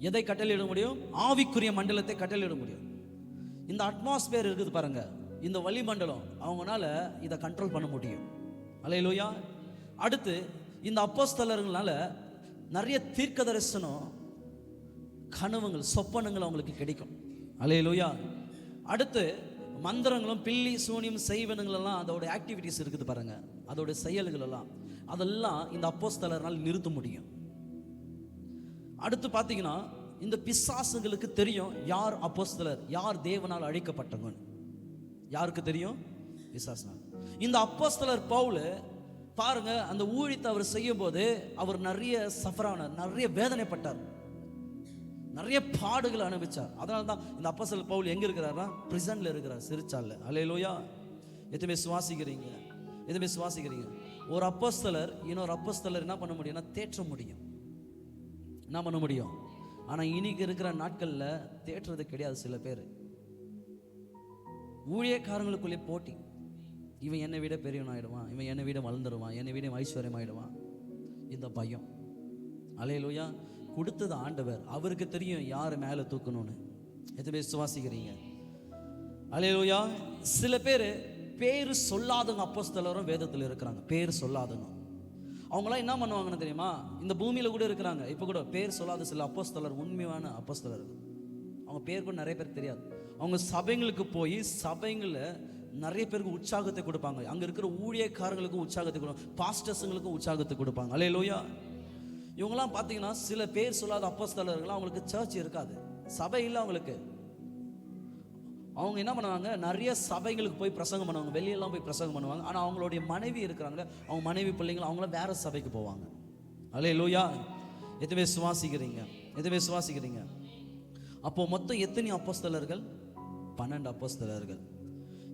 எதை கட்டளையிட முடியும்? ஆவிக்குரிய மண்டலத்தை கட்டளையிட முடியும். இந்த அட்மாஸ்பியர் இருக்குது பாருங்க, இந்த வளிமண்டலம், அவங்களால இதை கண்ட்ரோல் பண்ண முடியும். அல்லேலூயா. அடுத்து இந்த அப்போஸ்தலர்களால நிறைய தீர்க்க தரிசனம், கனவுகள், சொப்பனங்கள் அவங்களுக்கு கிடைக்கும். அல்லேலூயா. அடுத்து மந்திரங்களும் பில்லி சூனியம் செய்வனங்கள் எல்லாம் அதோட ஆக்டிவிட்டிஸ் இருக்குது பாருங்க, அதோட செயல்கள் எல்லாம் அதெல்லாம் இந்த அப்போஸ்தலரால் நிறுத்த முடியும். அடுத்து பார்த்தீங்கன்னா இந்த பிசாசுகளுக்கு தெரியும் யார் அப்போஸ்தலர், யார் தேவனால் அழைக்கப்பட்டவங்க. யாருக்கு தெரியும்? பிசாசுனால். இந்த அப்போஸ்தலர் பவுல் பாருங்க, அந்த ஊழியத்தை அவர் செய்யும் போது அவர் நிறைய சஃபரானார், நிறைய வேதனைப்பட்டார், நிறைய பாடுகள் அனுபவிச்சார். அதனால தான் இந்த அப்போஸ்தலர் பவுல் எங்க இருக்கிறாரா? பிரிசன்ல இருக்கிறார், சிறைச்சாலையில. அல்லேலூயா. எதுவுமே சுவாசிக்கிறீங்க? எதுவுமே சுவாசிக்கிறீங்க? ஒரு அப்போஸ்தலர் இன்னொரு அப்போஸ்தலர் என்ன பண்ண முடியும்னா தேற்ற முடியும். என்ன பண்ண முடியும்? ஆனால் இன்னைக்கு இருக்கிற நாட்களில் தேற்றுறது கிடையாது. சில பேர் ஊழியக்காரங்களுக்குள்ளே போட்டி. இவன் என்னை விட பெரியவன் ஆயிடுவான், இவன் என்னை விட வளர்ந்துடுவான், என்னை விட ஐஸ்வர்யம் ஆயிடுவான். இந்த பயம். அல்லேலூயா. கொடுத்தது ஆண்டவர், அவருக்கு தெரியும் யார் மேலே தூக்கணும்னு. எதுவுமே சுவாசிக்கிறீங்க? அல்லேலூயா. சில பேர் பேர் சொல்லாதவங்க அப்போஸ்தலரும் வேதத்தில் இருக்கிறாங்க. பேர் சொல்லாதவங்க அவங்களாம் என்ன பண்ணுவாங்கன்னு தெரியுமா? இந்த பூமியில் கூட இருக்கிறாங்க. இப்போ கூட பேர் சொல்லாத சில அப்போஸ்தலர், உண்மையான அப்போஸ்தலர், அவங்க பேர் கூட நிறைய பேருக்கு தெரியாது. அவங்க சபைங்களுக்கு போய் சபைங்களில் நிறைய பேருக்கு உற்சாகத்தை கொடுப்பாங்க. அங்கே இருக்கிற ஊழியக்காரங்களுக்கும் உற்சாகத்தை கொடுப்பாங்க, பாஸ்டர்ஸுங்களுக்கும் உற்சாகத்தை கொடுப்பாங்க. அல்லேலூயா. இவங்கெல்லாம் பார்த்தீங்கன்னா சில பேர் சொல்லாத அப்போஸ்தலர்கள்லாம் அவங்களுக்கு சர்ச் இருக்காது, சபை இல்லை அவங்களுக்கு. அவங்க என்ன பண்ணுவாங்க, நிறைய சபைகளுக்கு போய் பிரசங்கம் பண்ணுவாங்க, வெளியெல்லாம் போய் பிரசங்கம் பண்ணுவாங்க. ஆனால் அவங்களுடைய மனைவி இருக்கிறாங்க, அவங்க மனைவி பிள்ளைங்க அவங்களாம் வேற சபைக்கு போவாங்க. அல்லேலூயா. எதுவே சுவாசிக்கிறீங்க, எதுவே சுவாசிக்கிறீங்க. அப்போ மொத்தம் எத்தனை அப்போஸ்தலர்கள்? 12 அப்போஸ்தலர்கள்.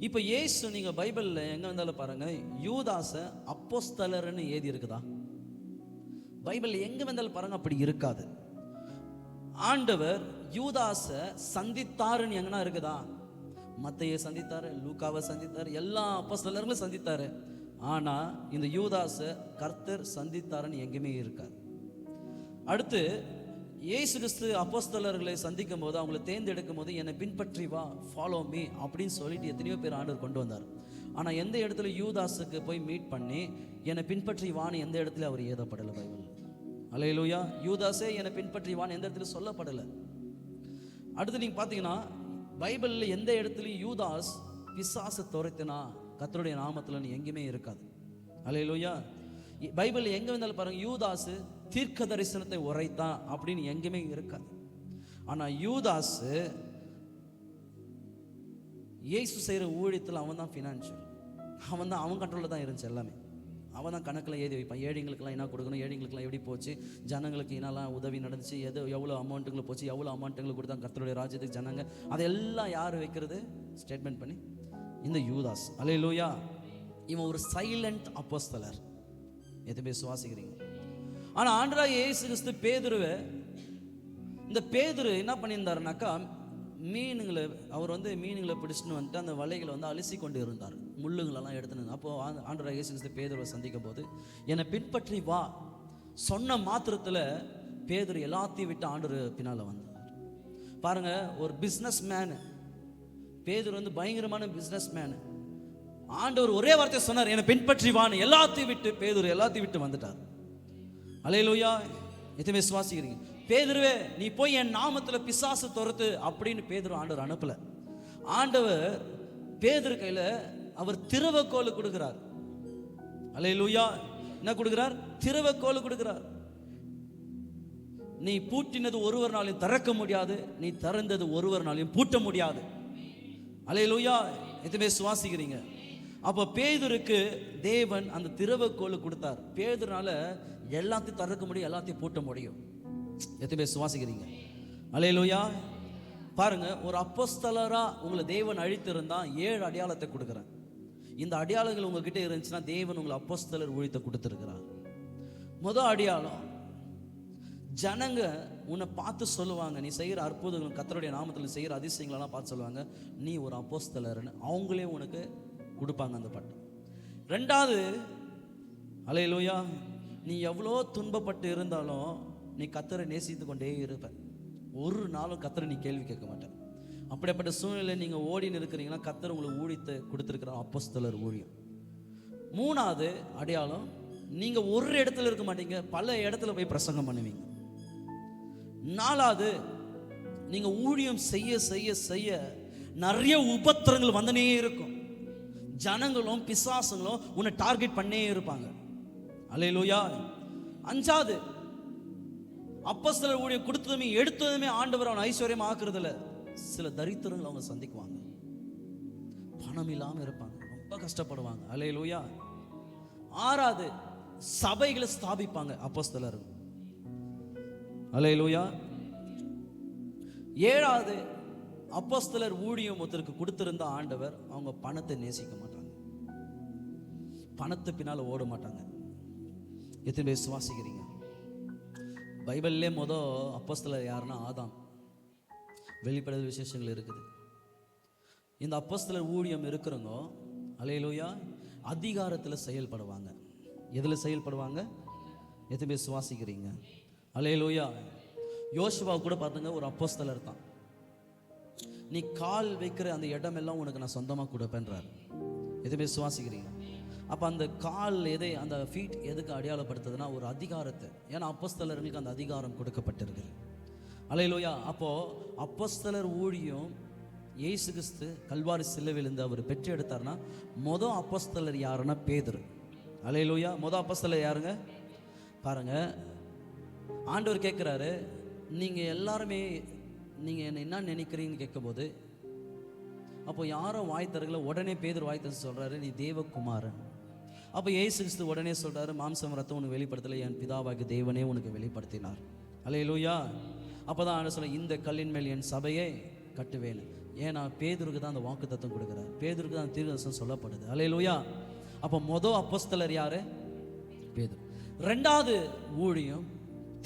இப்போ இயேசு நீங்க பைபிள்ல எங்க வந்தாலும் பாருங்க, யூதாச அப்போஸ்தலர்னு ஏதி இருக்குதா? பைபிள் எங்க வந்தாலும் பாருங்க அப்படி இருக்காது. ஆண்டவர் யூதாச சந்தித்தாருன்னு எங்கன்னா இருக்குதா? மத்தையை சந்தித்தாரு, லூக்காவை சந்தித்தாரு, எல்லா அப்போஸ்தலர்களும் சந்தித்தாரு. ஆனா இந்த யூதாச கர்த்தர் சந்தித்தாருன்னு எங்கேயுமே இருக்காது. அடுத்து இயேசு கிறிஸ்து அப்போஸ்தலர்களை சந்திக்கும் போது, அவங்களை தேர்ந்தெடுக்கும் போது, என்னை பின்பற்றி வா, ஃபாலோ மீ அப்படின்னு சொல்லிட்டு எத்தனையோ பேர் ஆண்டவர் கொண்டு வந்தார். ஆனால் எந்த இடத்துல யூதாஸுக்கு போய் மீட் பண்ணி என்னை பின்பற்றி வான்னு எந்த இடத்துல அவர் ஏதப்படலை பைபிள். அல்லேலூயா. யூதாஸே என்னை பின்பற்றி வான்னு எந்த இடத்துல சொல்லப்படலை. அடுத்து நீங்கள் பார்த்தீங்கன்னா பைபிளில் எந்த இடத்துலையும் யூதாஸ் பிசாசை துரைத்தினா கர்த்தருடைய நாமத்தில் எங்கேயுமே இருக்காது. அல்லேலூயா. பைபிள் எங்கே வந்தாலும் பாருங்க, யூதாஸ் தீர்க்க தரிசனத்தை உரைத்தான் அப்படின்னு எங்கேயுமே இருக்காது. ஆனால் யூதாஸ் இயேசு செய்கிற ஊழியத்தில் அவன் தான் ஃபினான்ஷியல், அவன் கண்ட்ரோலில் தான் இருந்துச்சு எல்லாமே. அவன் தான் கணக்கில் எழுதி வைப்பான். ஏழைங்களுக்கெல்லாம் என்ன கொடுக்கணும், ஏழைங்களுக்கெல்லாம் எப்படி போச்சு, ஜனங்களுக்கு என்னெல்லாம் உதவி நடந்துச்சு, எவ்வளோ அமௌண்ட்டுங்களுக்கு போச்சு, எவ்வளோ அமௌண்ட்டுங்களுக்கு கொடுத்தா கர்த்தருடைய ராஜ்யத்துக்கு ஜனங்க, அதெல்லாம் யார் வைக்கிறது ஸ்டேட்மெண்ட் பண்ணி? இந்த யூதாஸ். அல்லேலூயா. இவன் ஒரு சைலண்ட் அப்போஸ்தலர். எதுவுமே சுவாசிக்கிறீங்க. ஆனால் ஆண்டவராகிய இயேசு கிறிஸ்து பேதுருவை, இந்த பேதுரு என்ன பண்ணியிருந்தாருனாக்கா, மீனுங்களை அவர் மீனுங்களை பிடிச்சின்னு வந்துட்டு அந்த வலைகளை அலசி கொண்டு இருந்தார், முள்ளுங்களெல்லாம் எடுத்துன்னு. அப்போது ஆண்டவராகிய இயேசு கிறிஸ்து பேதுருவை சந்திக்கும் போது, என்னை பின்பற்றி வா சொன்ன மாத்திரத்தில் பேதுரு எல்லாத்தையும் விட்டு ஆண்டவர் பின்னால் வந்தார். பாருங்க, ஒரு பிஸ்னஸ் மேனு பேதுரு பயங்கரமான பிஸ்னஸ் மேனு. ஆண்டவர் ஒரே வார்த்தை சொன்னார், என்னை பின்பற்றி வான்னு. எல்லாத்தையும் விட்டு பேதுரு எல்லாத்தையும் விட்டு வந்துட்டார். அல்லேலூயா. எதுவுமே சுவாசிக்கிறீங்க. பேதுருவே, நீ போய் என் நாமத்தில் பிசாசு துரத்து அப்படின்னு பேதுரு ஆண்டவர் அனுப்பல. ஆண்டவர் பேதுரு கையில் அவர் திறவக்கோல் கொடுக்கிறார். அல்லேலூயா. என்ன கொடுக்கிறார்? திறவக்கோல் கொடுக்கிறார். நீ பூட்டினது ஒருவர்னாலையும் திறக்க முடியாது, நீ திறந்தது ஒருவர்னாலையும் பூட்ட முடியாது. அல்லேலூயா. எதுவுமே சுவாசிக்கிறீங்க. அப்போ பேதுருக்கு தேவன் அந்த திறவக்கோல் கொடுத்தார். பேதுருனால எல்லாத்தையும் திறக்க முடியும், எல்லாத்தையும் பூட்ட முடியும். எத்தனை பேர் சுவாசிக்கிறீங்க? அல்லேலூயா. பாருங்க, ஒரு அப்போஸ்தலரா உங்களை தேவன் அழித்திருந்தா 7 அடையாளத்தை கொடுக்குறேன். இந்த அடையாளங்கள் உங்ககிட்ட இருந்துச்சுன்னா தேவன் உங்களை அப்போஸ்தலர் ஊழியத்தை கொடுத்துருக்கிறார். முதல் அடையாளம், ஜனங்க உன்னை பார்த்து சொல்லுவாங்க, நீ செய்கிற அற்புதங்கள் கர்த்தருடைய நாமத்தில் செய்கிற அதிசயங்களெல்லாம் பார்த்து சொல்லுவாங்க, நீ ஒரு அப்போஸ்தலர்னு. அவங்களே உனக்கு கொடுப்பாங்க அந்த பட்டம். ரெண்டாவது, அல்லேலூயா, நீ எவ்வளோ துன்பப்பட்டு இருந்தாலும் நீ கர்த்தரை நேசித்து கொண்டே இருப்ப. ஒரு நாளும் கர்த்தரை நீ கேள்வி கேட்க மாட்டேன். அப்படிப்பட்ட சூழ்நிலை நீங்கள் ஓடின்னு இருக்கிறீங்கன்னா கர்த்தர் உங்களுக்கு ஊழியத்தை கொடுத்துருக்கிற அப்போஸ்தலர் ஊழியம். மூணாவது அடையாளம், நீங்கள் ஒரு இடத்துல இருக்க மாட்டீங்க, பல இடத்துல போய் பிரசங்கம் பண்ணுவீங்க. நாலாவது, நீங்கள் ஊழியம் செய்ய செய்ய செய்ய நிறைய உபத்திரங்கள் வந்தனே இருக்கும். ஜனங்களும் பிசாசுங்களும் உன்னை டார்கெட் பண்ணே இருப்பாங்க. அல்லேலூயா. அஞ்சாவது, அப்போஸ்தலர் ஊழியம் கொடுத்ததுமே எடுத்ததுமே ஆண்டவர் அவன் ஐஸ்வர்யம் ஆக்குறதுல சில தரித்திரங்கள் அவங்க சந்திக்குவாங்க. பணம் இல்லாமல் இருப்பாங்க, ரொம்ப கஷ்டப்படுவாங்க. அல்லேலூயா. ஆறாவது, சபைகளை ஸ்தாபிப்பாங்க அப்போஸ்தலர். அல்லேலூயா. ஏழாவது, அப்போஸ்தலர் ஊழியம் ஒருத்தருக்கு கொடுத்திருந்த ஆண்டவர் அவங்க பணத்தை நேசிக்க மாட்டாங்க, பணத்தை பின்னால் ஓட மாட்டாங்க. எத்தனை பேர் சுவாசிக்கிறீங்க? பைபிள்லே அப்போஸ்தலர் யாருன்னா ஆதாம். வெளிப்படுதல் விசேஷங்கள் இருக்குது. இந்த அப்போஸ்தலர் ஊழியம் இருக்கிறவங்க அல்லேலூயா அதிகாரத்தில் செயல்படுவாங்க. எதில் செயல்படுவாங்க? எத்தனை பேர் சுவாசிக்கிறீங்க? அல்லேலூயா. யோசுவா கூட பார்த்துங்க, ஒரு அப்போஸ்தலர் தான். நீ கால் வைக்கிற அந்த இடமெல்லாம் உனக்கு நான் சொந்தமாக கொடுப்பேன்றார். எதுவுமே சுவாசிக்கிறீங்க? அப்போ அந்த கால் அந்த ஃபீட் எதுக்கு அடையாளப்படுத்துதுன்னா ஒரு அதிகாரத்தை. ஏன்னா அப்போஸ்தலர்களுக்கு அந்த அதிகாரம் கொடுக்கப்பட்டிருக்குது. அல்லேலூயா. அப்போது அப்போஸ்தலர் ஊழியம் இயேசு கிறிஸ்து கல்வாரி சிலுவையிலிருந்து அவர் பெற்று எடுத்தார்னா மொதல் அப்போஸ்தலர் யாருன்னா பேதுரு. அல்லேலூயா. மொதல் அப்போஸ்தலர் யாருங்க? பாருங்க, ஆண்டவர் கேட்குறாரு, நீங்கள் எல்லாருமே நீங்கள் என்ன நினைக்கிறீங்கன்னு கேட்கும்போது அப்போ யாரும் வாய் தரல. உடனே பேதுரு வாய் தர சொல்றாரு, நீ தேவகுமாரன். அப்போ இயேசு கிறிஸ்து உடனே சொல்றாரு, மாம்சம் ரத்தம் உனக்கு வெளிப்படுத்தலை, என் பிதாவாகிய தேவனே உனக்கு வெளிப்படுத்தினார். அல்லேலூயா. அப்போதான் ஆண்டவர் சொல்ல, இந்த கல்லின் மேல் என் சபையை கட்டுவேன். ஏன்னா பேதுருக்கு தான் அந்த வாக்கு தத்துவம் கொடுக்குறாரு, பேதுருக்கு தான் தீர்க்கதரிசனம் சொல்லப்படுது. அல்லேலூயா. அப்போ மொதல் அப்போஸ்தலர் யாரு? பேதுரு. ரெண்டாவது ஊழியம்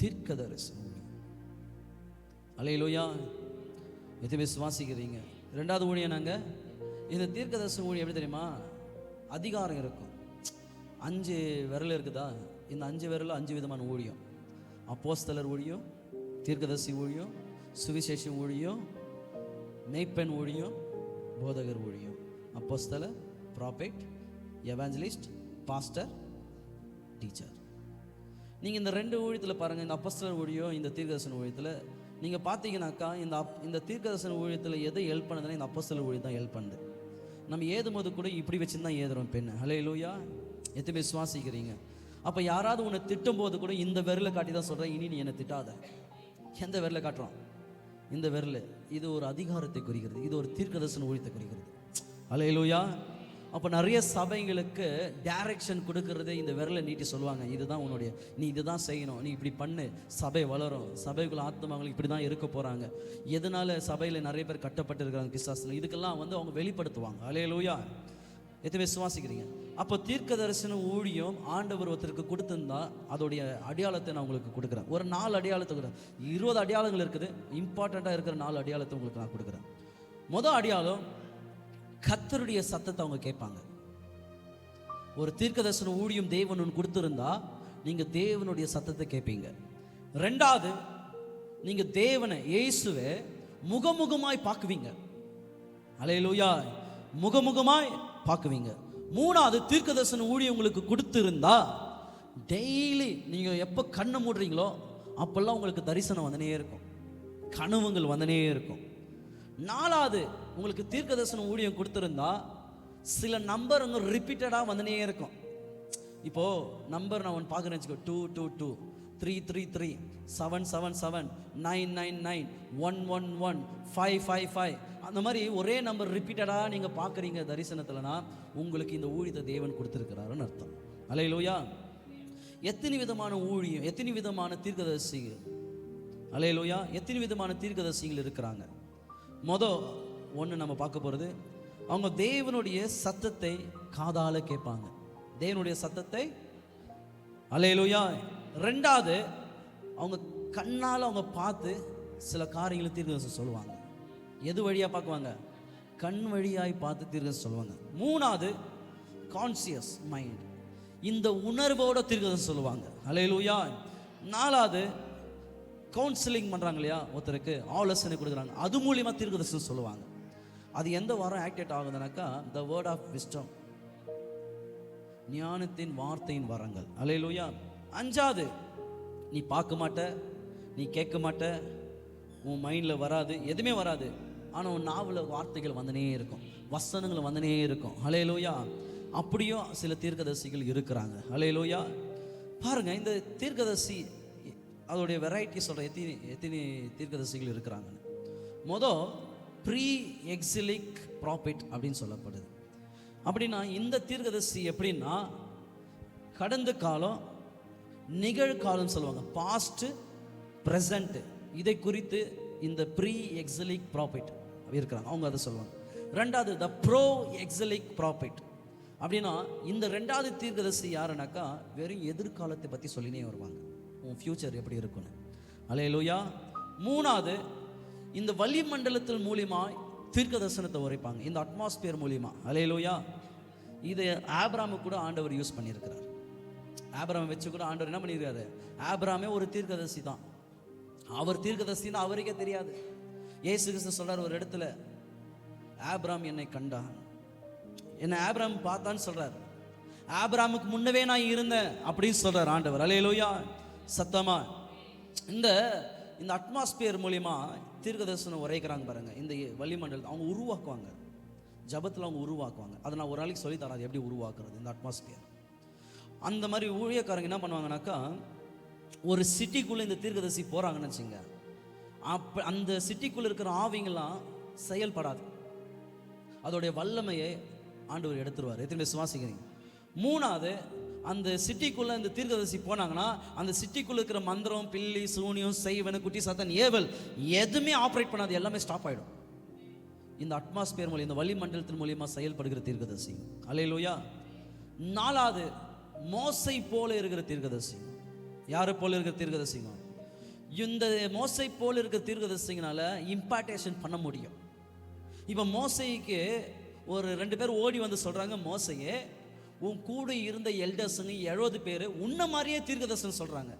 தீர்க்கதரிசன ஊழியம். அல்லேலூயா. எது விசுவாசிக்கிறீங்க? ரெண்டாவது ஊழியம் நாங்க இந்த தீர்க்கதரிசன ஊழியம் எப்படி தெரியுமா? அதிகாரம் இருக்கும். 5 விரல் இருக்குதா? இந்த 5 விரல் 5 விதமான ஊழியம். அப்போஸ்தலர் ஊழியம், தீர்க்கதரிசி ஊழியம், சுவிசேஷ ஊழியம், மேய்ப்பன் ஊழியம், போதகர் ஊழியம். அப்போஸ்தலர், ப்ராபெட், எவாஞ்சலிஸ்ட், பாஸ்டர், டீச்சர். நீங்கள் இந்த 2 ஊழியத்தில் பாருங்கள். இந்த அப்போஸ்தலர் ஊழியம், இந்த தீர்க்கதரிசன ஊழியத்தில் நீங்கள் பார்த்தீங்கன்னாக்கா, இந்த தீர்க்கதரிசன ஊழியத்தில் எதை ஹெல்ப் பண்ணுதுன்னா இந்த அப்போஸ்தலர் ஊழியம் தான் ஹெல்ப் பண்ணுது. நம்ம ஏதும் போது கூட இப்படி வச்சுன்னு தான் ஏதுறோம் பெண்ணு. அல்லேலூயா. எத்தனை விசுவாசிக்கிறீங்க? அப்போ யாராவது உன்னை திட்டும் போது கூட இந்த விரலை காட்டி தான் சொல்கிறேன், இனி நீ என்னை திட்டாத. எந்த விரலை காட்டுறோம்? இந்த விரல். இது ஒரு அதிகாரத்தை குறிக்கிறது, இது ஒரு தீர்க்கதரிசன ஊழியத்தை குறிக்கிறது. அல்லேலூயா. அப்போ நிறைய சபைகளுக்கு டைரக்ஷன் கொடுக்கறதே இந்த விரலை நீட்டி சொல்லுவாங்க, இதுதான் உன்னுடைய, நீ இதுதான் செய்யணும், நீ இப்படி பண்ணு, சபை வளரும், சபைக்குள்ள ஆத்மாக்கள் இப்படி தான் இருக்க போகிறாங்க. எதனால சபையில் நிறைய பேர் கட்டப்பட்டு இருக்கிறாங்க பிசாசுல, இதுக்கெல்லாம் அவங்க வெளிப்படுத்துவாங்க. அல்லேலூயா. எத்தனை விசுவாசிக்கிறீங்க? அப்போ தீர்க்கதரிசன ஊழியம் ஆண்டவர் ஒருத்தருக்கு கொடுத்திருந்தா அதோடைய அடையாளத்தை நான் உங்களுக்கு கொடுக்குறேன். ஒரு 4 அடையாளத்தை கொடுக்குறேன். 20 அடையாளங்கள் இருக்குது, இம்பார்ட்டண்ட்டாக இருக்கிற 4 அடையாளத்தை உங்களுக்கு நான் கொடுக்குறேன். முதல் அடையாளம், கர்த்தருடைய சத்தத்தை அவங்க கேட்பாங்க. ஒரு தீர்க்கதரிசன ஊழியம் தேவன் ஒன்று கொடுத்திருந்தா நீங்க தேவனுடைய சத்தத்தை கேட்பீங்க. ரெண்டாவது, நீங்க தேவனை, இயேசுவை முகமுகமாய் பார்க்குவீங்க. அல்லேலூயா. முகமுகமாய் பார்க்குவீங்க. மூணாவது, தீர்க்கதரிசன ஊழியம் உங்களுக்கு கொடுத்திருந்தா டெய்லி நீங்க எப்போ கண்ணை மூடுறீங்களோ அப்பெல்லாம் உங்களுக்கு தரிசனம் வந்தனே இருக்கும், கனவுகள் வந்தனே இருக்கும். நாலாவது, உங்களுக்கு தீர்க்கதரிசன ஊழியம் கொடுத்திருந்தா சில நம்பர் அங்கே ரிப்பீட்டடாக வந்தனே இருக்கும். இப்போ நம்பர் நான் ஒன்று பார்க்குறேன்னு வச்சுக்கோ, 222, 333, 777, 999, 111, 555, அந்த மாதிரி ஒரே நம்பர் ரிப்பீட்டடாக நீங்கள் பார்க்குறீங்க தரிசனத்தில்னா உங்களுக்கு இந்த ஊழியத்தை தேவன் கொடுத்துருக்கிறாருன்னு அர்த்தம். அல்லேலூயா. எத்தனை விதமான ஊழியம், எத்தனை விதமான தீர்க்கதரிசிகள், அல்லேலூயா, எத்தனை விதமான தீர்க்கதரிசிகள் இருக்கிறாங்க. ஒன்று நம்ம பார்க்க போகிறது, அவங்க தேவனுடைய சத்தத்தை காதால கேட்பாங்க, தேவனுடைய சத்தத்தை. அல்லேலூயா. ரெண்டாவது, அவங்க கண்ணால் அவங்க பார்த்து சில காரியங்களை தீர்க்கதரிசனம் சொல்லுவாங்க. எது வழியாக பார்க்குவாங்க? கண் வழியாய் பார்த்து தீர்க்கதரிசனம் சொல்லுவாங்க. மூணாவது, கான்சியஸ் மைண்ட், இந்த உணர்வோட தீர்க்கதரிசனம் சொல்லுவாங்க. அல்லேலூயா. நாலாவது, கவுன்சிலிங் பண்ணுறாங்க இல்லையா, ஒருத்தருக்கு ஆலோசனை கொடுக்குறாங்க, அது மூலியமாக தீர்க்கதரிசனம் சொல்லுவாங்க. அது எந்த வாரம் ஆக்டிவேட் ஆகுதுனாக்கா, த வேர்ட் ஆஃப் விஸ்டம், ஞானத்தின் வார்த்தையின் வரங்கள். அல்லேலூயா. அஞ்சாவது, நீ பார்க்க மாட்ட, நீ கேட்க மாட்ட, உன் மைண்டில் வராது, எதுவுமே வராது, ஆனால் உன் நாவில் வார்த்தைகள் வந்தனே இருக்கும், வசனங்கள் வந்தனே இருக்கும். அல்லேலூயா. அப்படியும் சில தீர்க்கதரிசிகள் இருக்கிறாங்க. அல்லேலூயா. பாருங்க, இந்த தீர்க்கதரிசி அதோடைய வெரைட்டி சொல்கிற எத்தனை தீர்க்கதரிசிகள் இருக்கிறாங்கன்னு. ப்ரீ எக்ஸிலிக் ப்ராஃபிட் அப்படின்னு சொல்லப்படுது. அப்படின்னா இந்த தீர்க்கதரிசி எப்படின்னா, கடந்த காலம், நிகழ்காலம் சொல்லுவாங்க, பாஸ்ட், ப்ரெசண்ட், இதை குறித்து இந்த ப்ரீ எக்ஸிலிக் ப்ராஃபிட் இருக்கிறாங்க, அவங்க அதை சொல்லுவாங்க. ரெண்டாவது, த ப்ரோ எக்ஸிலிக் ப்ராஃபிட். அப்படின்னா இந்த ரெண்டாவது தீர்க்கதரிசி யாருனாக்கா, வெறும் எதிர்காலத்தை பற்றி சொல்லினே வருவாங்க, உன் ஃப்யூச்சர் எப்படி இருக்குன்னு. அல்லேலூயா. மூணாவது, இந்த வளிமண்டலத்தின் மூலியமாக தீர்க்க தரிசனத்தை உரைப்பாங்க, இந்த அட்மாஸ்பியர் மூலியமா. அல்லேலூயா. இதை ஆபிரகாமு கூட ஆண்டவர் யூஸ் பண்ணியிருக்கிறார். ஆபிரகாம் வச்சு கூட ஆண்டவர் என்ன பண்ணியிருக்காரு, ஆபிரகாமே ஒரு தீர்க்கதரிசி தான், அவர் தீர்க்கதரிசின்னு அவருக்கே தெரியாது. இயேசு கிறிஸ்து சொல்றார் ஒரு இடத்துல, ஆபிரகாம் என்னை கண்டான், என்னை ஆபிரகாம் பார்த்தான்னு சொல்றார். ஆபிரகாமுக்கு முன்னவே நான் இருந்தேன் அப்படின்னு சொல்றார் ஆண்டவர். அல்லேலூயா. சத்தமா. இந்த அட்மாஸ்பியர் மூலியமா தீர்க்கதரிசனம் உரைக்கிறாங்க பாருங்க. இந்த வளிமண்டலத்தை அவங்க உருவாக்குவாங்க, ஜபத்தில் அவங்க உருவாக்குவாங்க. அதை நான் ஒரு நாளைக்கு சொல்லித்தரேன், அது எப்படி உருவாக்குறது இந்த அட்மாஸ்பியர். அந்த மாதிரி ஊழியக்காரங்க என்ன பண்ணுவாங்கனாக்கா, ஒரு சிட்டிக்குள்ளே இந்த தீர்க்கதரிசி போகிறாங்கன்னு வச்சுங்க, அப்போ அந்த சிட்டிக்குள்ளே இருக்கிற ஆவிங்கெல்லாம் செயல்படாது. அதோடைய வல்லமையை ஆண்டவர் எடுத்துருவார். எத்தனை விசுவாசிக்கிறீங்க? மூணாவது, அந்த சிட்டிக்குள்ளே இந்த தீர்க்கதரிசி போனாங்கன்னா அந்த சிட்டிக்குள்ளே இருக்கிற மந்திரம், பில்லி, சூனியம், செய்வன, குட்டி சாத்தான், ஏவல் எதுவுமே ஆப்ரேட் பண்ணாது, எல்லாமே ஸ்டாப் ஆகிடும். இந்த அட்மாஸ்பியர் மூலியம், இந்த வளிமண்டலத்தின் மூலியமாக செயல்படுகிற தீர்க்கதரிசி. அல்லேலூயா. நாலாவது, மோசை போல இருக்கிற தீர்க்கதரிசி. யாரை போல இருக்கிற தீர்க்கதரிசிங்க? இந்த மோசை போல இருக்கிற தீர்க்கதரிசிங்கனால இம்பார்டேஷன் பண்ண முடியும். இப்போ மோசைக்கு ஒரு 2 பேர் ஓடி வந்து சொல்கிறாங்க, மோசையே உன் கூட இருந்த எல்டர்ஸுங்க 70 பேர் உன்ன மாதிரியே தீர்க்கதரிசனம் சொல்கிறாங்க.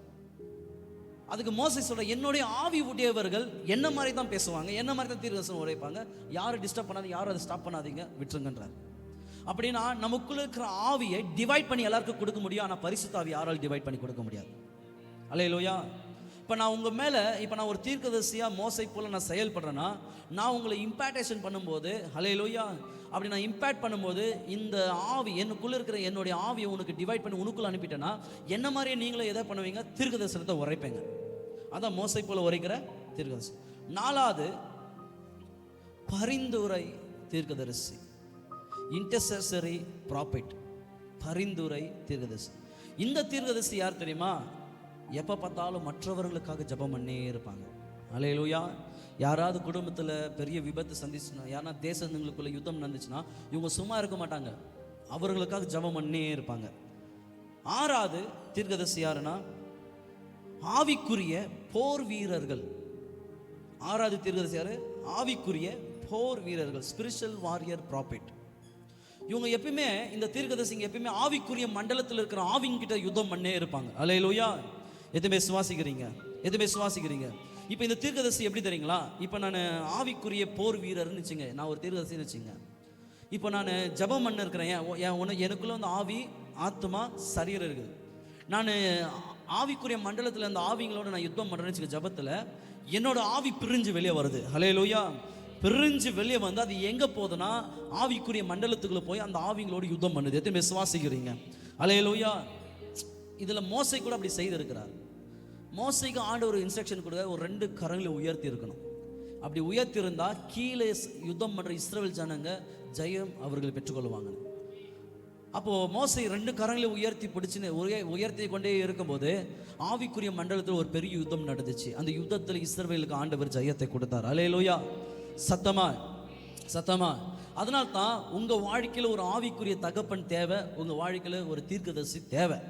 அதுக்கு மோசை சொல்ற, என்னுடைய ஆவி உடையவர்கள் என்ன மாதிரி தான் பேசுவாங்க, என்ன மாதிரி தான் தீர்க்கதரிசனம் உரைப்பாங்க, யாரும் டிஸ்டர்ப் பண்ணாதீங்க, யாரும் அதை ஸ்டாப் பண்ணாதீங்க, விட்டுருங்கன்றார். அப்படின்னா நமக்குள்ள இருக்கிற ஆவியை டிவைட் பண்ணி எல்லாருக்கும் கொடுக்க முடியும், ஆனால் பரிசுத்த ஆவி யாரால் டிவைட் பண்ணி கொடுக்க முடியாது. அல்லேலூயா. இப்போ நான் உங்கள் மேலே, இப்போ நான் ஒரு தீர்க்கதரிசியாக மோசை போல நான் செயல்படுறேன்னா, நான் உங்களை இம்பாக்டேஷன் பண்ணும்போது, அல்லேலூயா, அப்படி நான் இம்பேக்ட் பண்ணும்போது இந்த ஆவி எனக்குள்ளே இருக்கிற என்னுடைய ஆவியை உனக்கு டிவைட் பண்ணி உனக்குள்ளே அனுப்பிட்டேன்னா என்ன மாதிரியே நீங்களும் எதை பண்ணுவீங்க? தீர்க்கதரிசனத்தை உரைப்பீங்க. அதான் மோசை போல உரைக்கிற தீர்க்கதரிசி. நாலாவது, பரிந்துரை தீர்க்கதரிசி, இன்டர்செசரி ப்ராஃபிட், பரிந்துரை தீர்க்கதரிசி. இந்த தீர்க்கதரிசி யார் தெரியுமா? எப்போ பார்த்தாலும் மற்றவர்களுக்காக ஜெபம் பண்ணே இருப்பாங்க. அல்லேலூயா. யாராவது குடும்பத்தில் பெரிய விபத்து சந்திச்சுன்னா, யாரா தேசங்களுக்குள்ள யுத்தம் நடந்துச்சுன்னா இவங்க சும்மா இருக்க மாட்டாங்க, அவர்களுக்காக ஜெபம் பண்ணே இருப்பாங்க. ஆறாவது தீர்க்கதரிசி யாருன்னா, ஆவிக்குரிய போர் வீரர்கள். ஆறாவது தீர்க்கதரிசி யாரு? ஆவிக்குரிய போர் வீரர்கள், ஸ்பிரிச்சுவல் வாரியர் ப்ராஃபிட். இவங்க எப்பயுமே, இந்த தீர்க்கதரிசிங்க எப்பயுமே ஆவிக்குரிய மண்டலத்தில் இருக்கிற ஆவிங்கிட்ட யுத்தம் பண்ணே இருப்பாங்க. அல்லேலூயா. எதுவுமே சுவாசிக்கிறீங்க? எதுவுமே சுவாசிக்கிறீங்க? இப்போ இந்த தீர்க்கதரிசி எப்படி தெரியுங்களா? இப்போ நான் ஆவிக்குரிய போர் வீரர்னு வச்சுங்க, நான் ஒரு தீர்க்கதரிசின்னு வச்சுங்க. இப்போ நான் ஜெபம் பண்ண இருக்கிறேன், எனக்குள்ள வந்து ஆவி, ஆத்மா, சரீரம் இருக்குது. நான் ஆவிக்குரிய மண்டலத்தில் அந்த ஆவிங்களோட நான் யுத்தம் பண்ணுறேன்னு வச்சுக்க, ஜெபத்தில் என்னோட ஆவி பிரிஞ்சு வெளியே வருது. அல்லேலூயா. பிரிஞ்சு வெளியே வந்து அது எங்கே போகுதுன்னா ஆவிக்குரிய மண்டலத்துக்குள்ளே போய் அந்த ஆவிங்களோடு யுத்தம் பண்ணுது. எத்தனை விசுவாசிக்கிறீங்க? அல்லேலூயா. இதில் மோசை கூட அப்படி செய்திருக்கிறார். மோசைக்கு ஆண்டவர் இன்ஸ்ட்ரக்ஷன் கொடுக்க, ஒரு 2 கரங்களை உயர்த்தி இருக்கணும். அப்படி உயர்த்தி இருந்தால் கீழே யுத்தம் பண்ணுற இஸ்ரவேல் ஜனங்க ஜெயம் அவர்கள் பெற்றுக்கொள்வாங்க. அப்போது மோசை 2 கரங்களை உயர்த்தி பிடிச்சின்னு உயர்த்தி கொண்டே இருக்கும்போது ஆவிக்குரிய மண்டலத்தில் ஒரு பெரிய யுத்தம் நடந்துச்சு. அந்த யுத்தத்தில் இஸ்ரவேலுக்கு ஆண்டவர் ஜெயத்தை கொடுத்தார். அல்லேலூயா. சத்தமா சத்தமா. அதனால தான் உங்கள் வாழ்க்கையில் ஒரு ஆவிக்குரிய தகப்பன் தேவை, உங்கள் வாழ்க்கையில் ஒரு தீர்க்கதரிசி தேவை.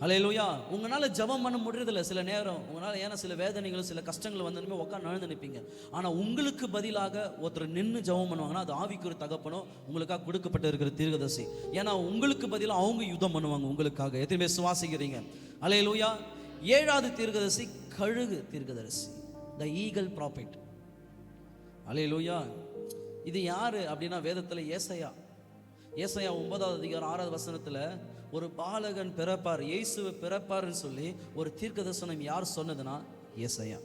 அல்லேலூயா. உங்களால் ஜெபம் பண்ண முடியறதில்ல சில நேரம், உங்களால், ஏன்னா சில வேதனைகளும் சில கஷ்டங்கள் வந்ததுமே உட்காந்து நடந்து நிற்பீங்க. ஆனால் உங்களுக்கு பதிலாக ஒருத்தர் நின்று ஜெபம் பண்ணுவாங்கன்னா அது ஆவிக்குரிய தகப்பனோ உங்களுக்காக கொடுக்கப்பட்டு இருக்கிற தீர்க்கதரிசி. ஏன்னா உங்களுக்கு பதிலாக அவங்க யுத்தம் பண்ணுவாங்க உங்களுக்காக. எத்தனை பேர் சுவாசிக்கிறீங்க? அல்லேலூயா. ஏழாவது தீர்க்கதரிசி கழுகு தீர்க்கதரிசி, த ஈகிள் ப்ராஃபிட். அல்லேலூயா. இது யாரு அப்படின்னா வேதத்தில் ஏசாயா 9வது அதிகாரம் 6வது வசனத்தில் ஒரு பாலகன் பிறப்பார், இயேசுவை பிறப்பார்னு சொல்லி ஒரு தீர்க்கதரிசனம் யார் சொன்னதுன்னா ஏசாயா.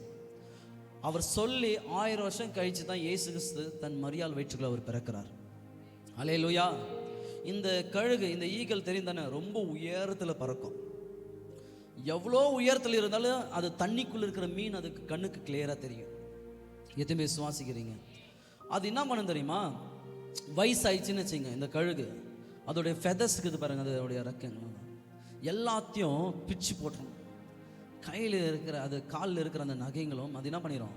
அவர் சொல்லி 1000 வருஷம் கழிச்சு தான் இயேசு கிறிஸ்து தன் மரியாள் வயிற்றுக்குள்ள அவர் பிறக்கிறார். அல்லேலூயா. இந்த கழுகு, இந்த ஈகிள் தெரியும் தானே, ரொம்ப உயரத்தில் பறக்கும். எவ்வளோ உயரத்தில் இருந்தாலும் அது தண்ணிக்குள்ள இருக்கிற மீன் அதுக்கு கண்ணுக்கு கிளியராக தெரியும். எதுவுமே சுவாசிக்கிறீங்க? அது என்ன பண்ண தெரியுமா? வயசாயிடுச்சுன்னு வச்சுங்க, இந்த கழுகு அதோடைய ஃபெதர்ஸ் இருக்குது பாருங்க, அதோடைய ரெக்கைங்க எல்லாத்தையும் பிச்சு போட்டுரும். கையில் இருக்கிற அது காலில் இருக்கிற அந்த நகைங்களும் அது என்ன பண்ணிடும்,